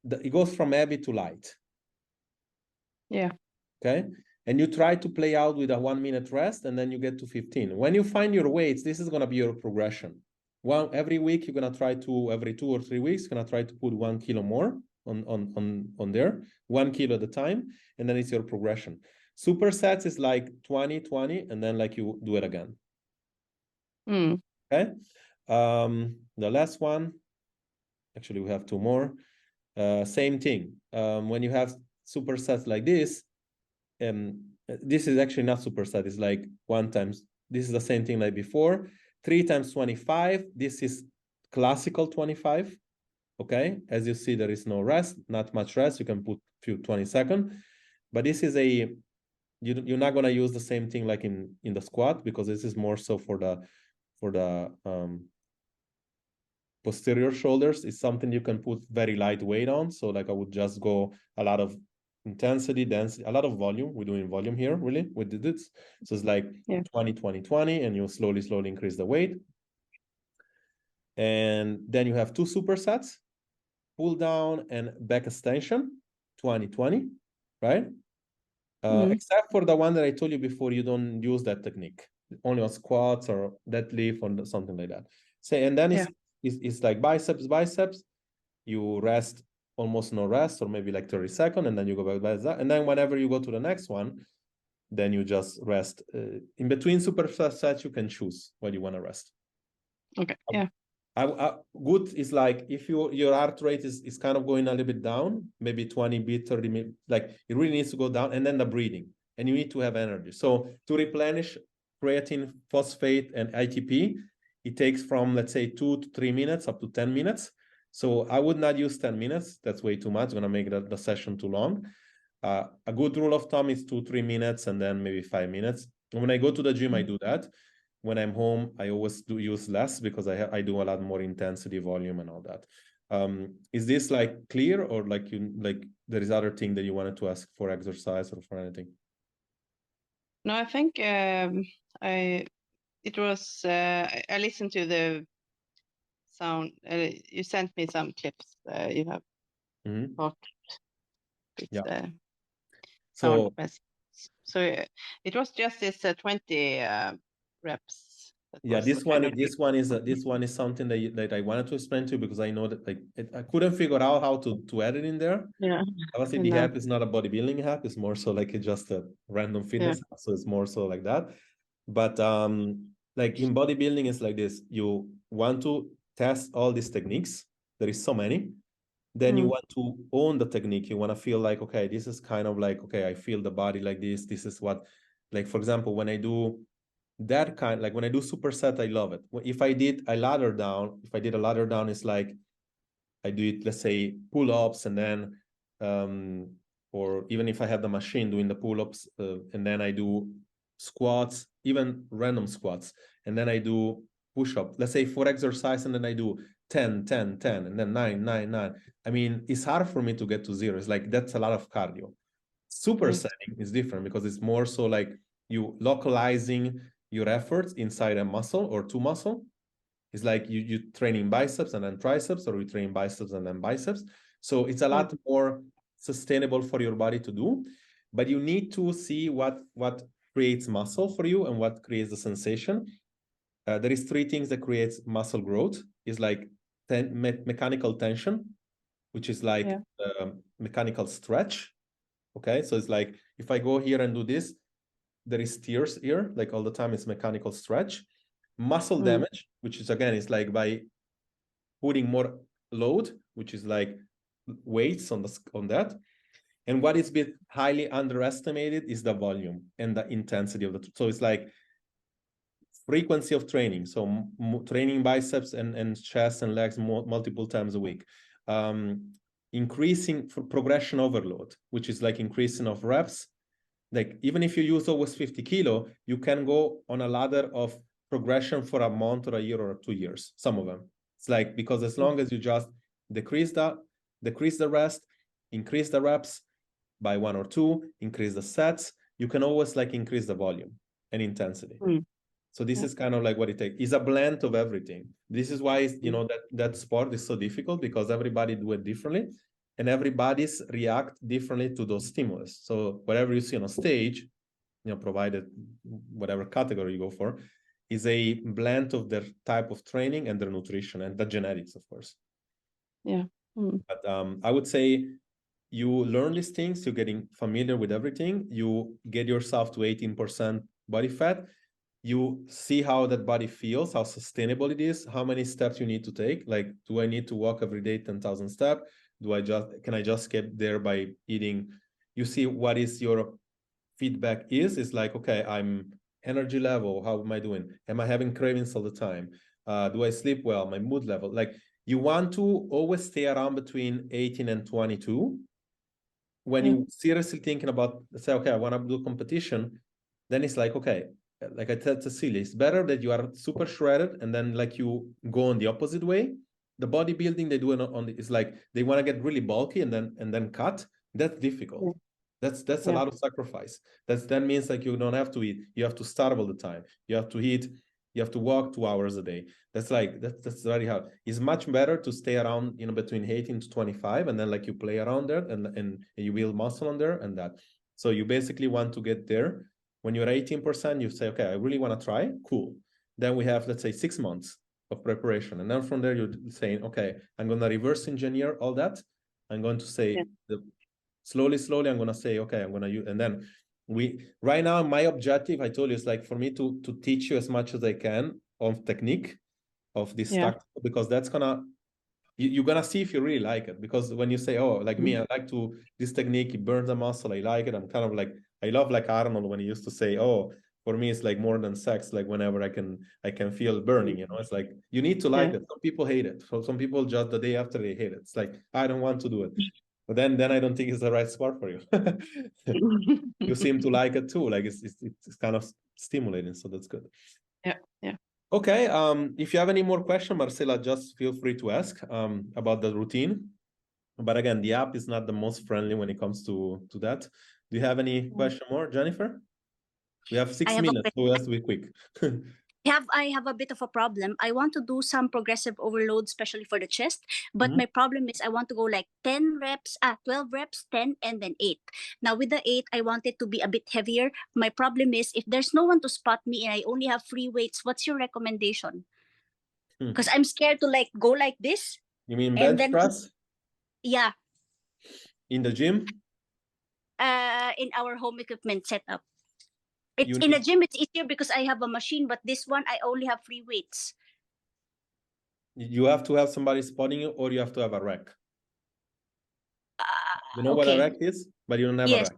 it goes from heavy to light. Yeah. Okay. and you try to play out with a 1 minute rest, and then you get to 15. When you find your weights, this is going to be your progression. Every week, you're going to try to, every 2 or 3 weeks, you're going to try to put 1 kilo more on there, 1 kilo at a time, and then it's your progression. Supersets is like 20, 20, and then like you do it again. Okay. The last one, actually, we have 2 more. Same thing. When you have supersets like this is actually not superset. It's like 1 times. This is the same thing like before. 3 times 25. This is classical 25. Okay. As you see, there is no rest, not much rest. You can put few 20 seconds. But this is you're not gonna use the same thing like in the squat, because this is more so for the posterior shoulders. It's something you can put very light weight on. So like I would just go a lot of intensity, density, a lot of volume. We're doing volume here, really. We did this. So it's like 20, 20, 20, and you slowly increase the weight. And then you have 2 supersets, pull down and back extension, 20, 20, right? Except for the one that I told you before, you don't use that technique, only on squats or deadlift or something like that. And then it's like biceps. You rest, almost no rest, or maybe like 30 seconds, and then you go back by that. And then whenever you go to the next one, then you just rest. In between supersets, you can choose what you want to rest. Okay. Good is like if your heart rate is kind of going a little bit down, maybe 20 beat, 30 minutes, like it really needs to go down, and then the breathing, and you need to have energy. So to replenish creatine, phosphate, and ATP, it takes from, let's say, 2 to 3 minutes up to 10 minutes. So I would not use 10 minutes. That's way too much. It's going to make the session too long. A good rule of thumb is 2-3 minutes, and then maybe 5 minutes. And when I go to the gym, I do that. When I'm home, I always do use less, because I do a lot more intensity, volume, and all that. Is this like clear, or like there is other thing that you wanted to ask for exercise or for anything? No, I think I listened to the sound. You sent me some clips. You have talked with the sound message. So it was just this 20 reps. This one is something that I wanted to explain to you, because I know that I couldn't figure out how to add it in there. Obviously, the app is not a bodybuilding app. It's more so like just a random fitness app. So it's more so like that. But like in bodybuilding, it's like this. You want to test all these techniques. There is so many. Then you want to own the technique. You want to feel like, okay, this is kind of like, okay, I feel the body like this. This is what, like, for example, when I do that kind, like when I do superset, I love it. If I did a ladder down, it's like I do it, let's say, pull-ups, and then, or even if I have the machine doing the pull-ups, and then I do squats, even random squats, and then I do push-up, let's say 4 exercise, and then I do 10, 10, 10, and then 9, 9, 9. I mean, it's hard for me to get to 0. It's like, that's a lot of cardio. Supersetting is different, because it's more so like you localizing your efforts inside a muscle or 2 muscle. It's like you training biceps and then triceps, or you train biceps and then biceps. So it's a lot more sustainable for your body to do, but you need to see what creates muscle for you and what creates the sensation. There is 3 things that creates muscle growth. Is like mechanical tension, which is like mechanical stretch. Okay, so it's like if I go here and do this, there is tears here, like all the time. It's mechanical stretch. Muscle damage, which is again, it's like by putting more load, which is like weights on that. And what is bit highly underestimated is the volume and the intensity of so it's like frequency of training. So training biceps and chest and legs multiple times a week. Increasing progression overload, which is like increasing of reps. Like even if you use always 50 kilo, you can go on a ladder of progression for a month or a year or 2 years. Some of them. It's like, because as long as you just decrease the rest, increase the reps by 1 or 2, increase the sets, you can always like increase the volume and intensity. So this is kind of like what it takes. It's a blend of everything. This is why, you know, that sport is so difficult, because everybody do it differently, and everybody's react differently to those stimulus. So whatever you see on a stage you know, provided whatever category you go for, is a blend of their type of training and their nutrition and the genetics, of course. Yeah. But I would say you learn these things, you're getting familiar with everything, you get yourself to 18% body fat, you see how that body feels, how sustainable it is, how many steps you need to take. Like, do I need to walk every day 10,000 steps? Can I just get there by eating? You see what is your feedback is like, okay, I'm energy level, how am I doing? Am I having cravings all the time? Do I sleep well? My mood level. Like, you want to always stay around between 18 and 22. When you seriously thinking about, say, okay, I want to do competition, then it's like, okay, like I said to Cecilia, it's better that you are super shredded and then like you go on the opposite way. The bodybuilding they do it's like they want to get really bulky and then cut. That's difficult. That's a lot of sacrifice. That means like you don't have to eat. You have to starve all the time. You have to eat. You have to walk 2 hours a day. That's very hard. It's much better to stay around, you know, between 18 to 25, and then like you play around there and you build muscle on there and that. So you basically want to get there. When you're 18%, you say, okay, I really want to try. Cool. Then we have, let's say, 6 months of preparation. And then from there, you're saying, okay, I'm going to reverse engineer all that. I'm going to say, slowly, I'm going to say, okay, I'm going to use, and then right now, my objective, I told you, is like for me to teach you as much as I can of technique of this tactic, because that's you're gonna see if you really like it. Because when you say, oh, like me, I like this technique, it burns the muscle, I like it. I'm kind of like, I love like Arnold when he used to say, oh, for me, it's like more than sex. Like whenever I can feel burning, you know, it's like, you need to like it. Some people hate it. So some people just the day after they hate it. It's like, I don't want to do it. But then I don't think it's the right sport for you. You seem to like it too. Like it's kind of stimulating. So that's good. Yeah. Okay, if you have any more questions, Marcela, just feel free to ask about the routine. But again, the app is not the most friendly when it comes to that. Do you have any question more, Jennifer? We have 6 minutes, so we have to be quick. I have a bit of a problem. I want to do some progressive overload, especially for the chest. But my problem is I want to go like 12 reps, 10, and then 8. Now with the 8, I want it to be a bit heavier. My problem is if there's no one to spot me and I only have free weights, what's your recommendation? Because I'm scared to like go like this. You mean bench press? Yeah. In the gym? In our home equipment setup. In a gym, it's easier because I have a machine, but this one, I only have free weights. You have to have somebody spotting you, or you have to have a rack. You know what a rack is? But you don't have a rack.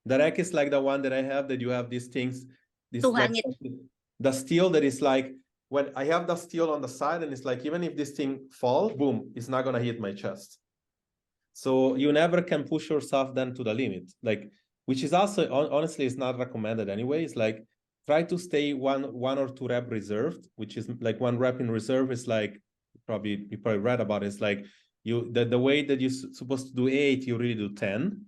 The rack is like the one that I have, that you have these things. The steel that is like, when I have the steel on the side, and it's like, even if this thing falls, boom, it's not going to hit my chest. So you never can push yourself then to the limit. Like, which is also, honestly, is not recommended anyway. It's like, try to stay one or two rep reserved, which is like 1 rep in reserve is like, you probably read about it. It's like the way that you're supposed to do 8, you really do 10.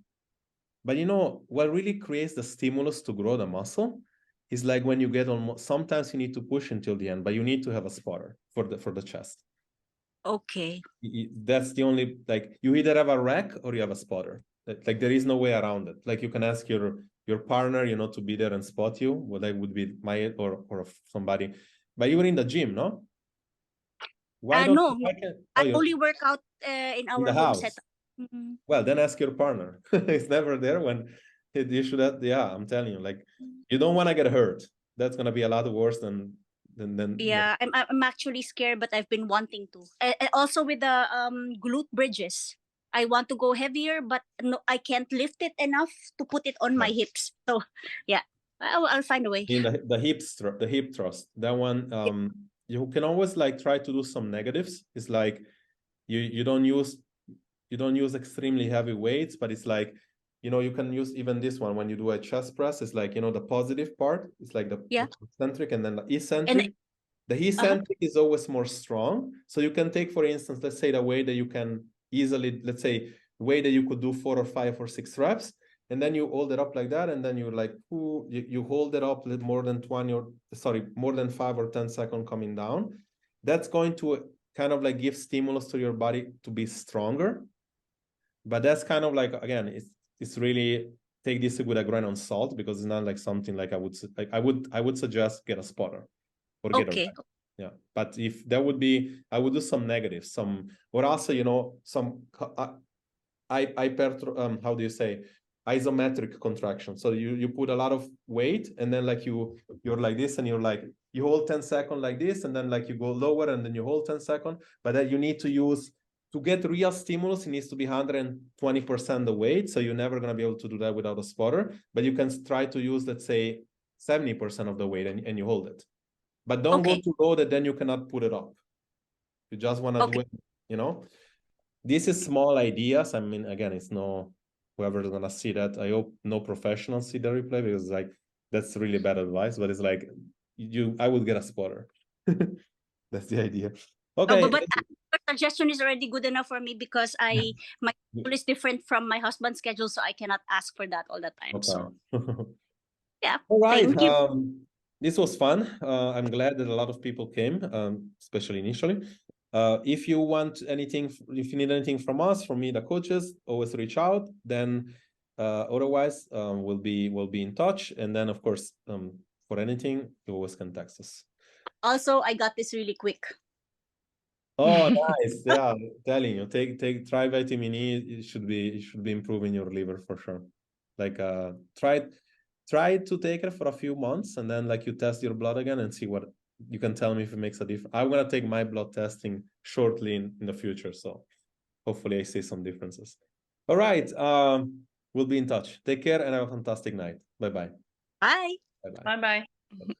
But you know, what really creates the stimulus to grow the muscle is like when you get on, sometimes you need to push until the end, but you need to have a spotter for the chest. Okay. That's the only, like, you either have a rack or you have a spotter. Like there is no way around it. Like you can ask your partner, you know, to be there and spot you. Well, that would be my or somebody. But you were in the gym, no? Why don't I only work out in our home setup. Well, then ask your partner. It's never there when you should have. Yeah, I'm telling you, like, you don't want to get hurt. That's gonna be a lot worse than. Yeah, I'm actually scared, but I've been wanting to. Also with the glute bridges, I want to go heavier, but no, I can't lift it enough to put it on my hips. So yeah, I'll find a way. In the hip thrust, that one, you can always like try to do some negatives. It's like you don't use extremely heavy weights, but it's like, you know, you can use even this one when you do a chest press. It's like, you know, the positive part. It's like the eccentric, and then the eccentric. The eccentric is always more strong. So you can take, for instance, let's say the way that you can easily, let's say, the way that you could do 4 or 5 or 6 reps, and then you hold it up like that, and then you're like, you hold it up more than 5 or 10 seconds coming down. That's going to kind of like give stimulus to your body to be stronger. But that's kind of like, again, it's really take this with a grain of salt, because it's not like something like I would suggest get a spotter or get a rep. Yeah, but if that would be, I would do some negatives, or also, you know, some how do you say, isometric contraction. So you put a lot of weight, and then like you're like this, and you're like, you hold 10 seconds like this, and then like you go lower, and then you hold 10 seconds. But then you need to use, to get real stimulus, it needs to be 120% the weight. So you're never gonna be able to do that without a spotter. But you can try to use, let's say, 70% of the weight, and you hold it. But don't go too low that then you cannot put it up. You just want to do it, you know. This is small ideas. I mean, again, it's no, whoever's gonna see that, I hope no professionals see the replay, because like that's really bad advice. But it's like, I would get a spotter. That's the idea. Okay. Oh, but your suggestion is already good enough for me, because my schedule is different from my husband's schedule, so I cannot ask for that all the time. Okay. So yeah. All right. Thank you. This was fun. I'm glad that a lot of people came, especially initially. If you want anything, if you need anything from us, from me, the coaches, always reach out. Then otherwise, we'll be in touch. And then, of course, for anything, you always can text us. Also, I got this really quick. Oh, nice. Yeah, I'm telling you, try vitamin E. It should be improving your liver for sure. Like try to take it for a few months, and then like you test your blood again and see what you can tell me if it makes a difference. I'm gonna take my blood testing shortly in the future, so hopefully I see some differences. All right, we'll be in touch. Take care and have a fantastic night. Bye-bye. Bye. Bye-bye. Bye-bye.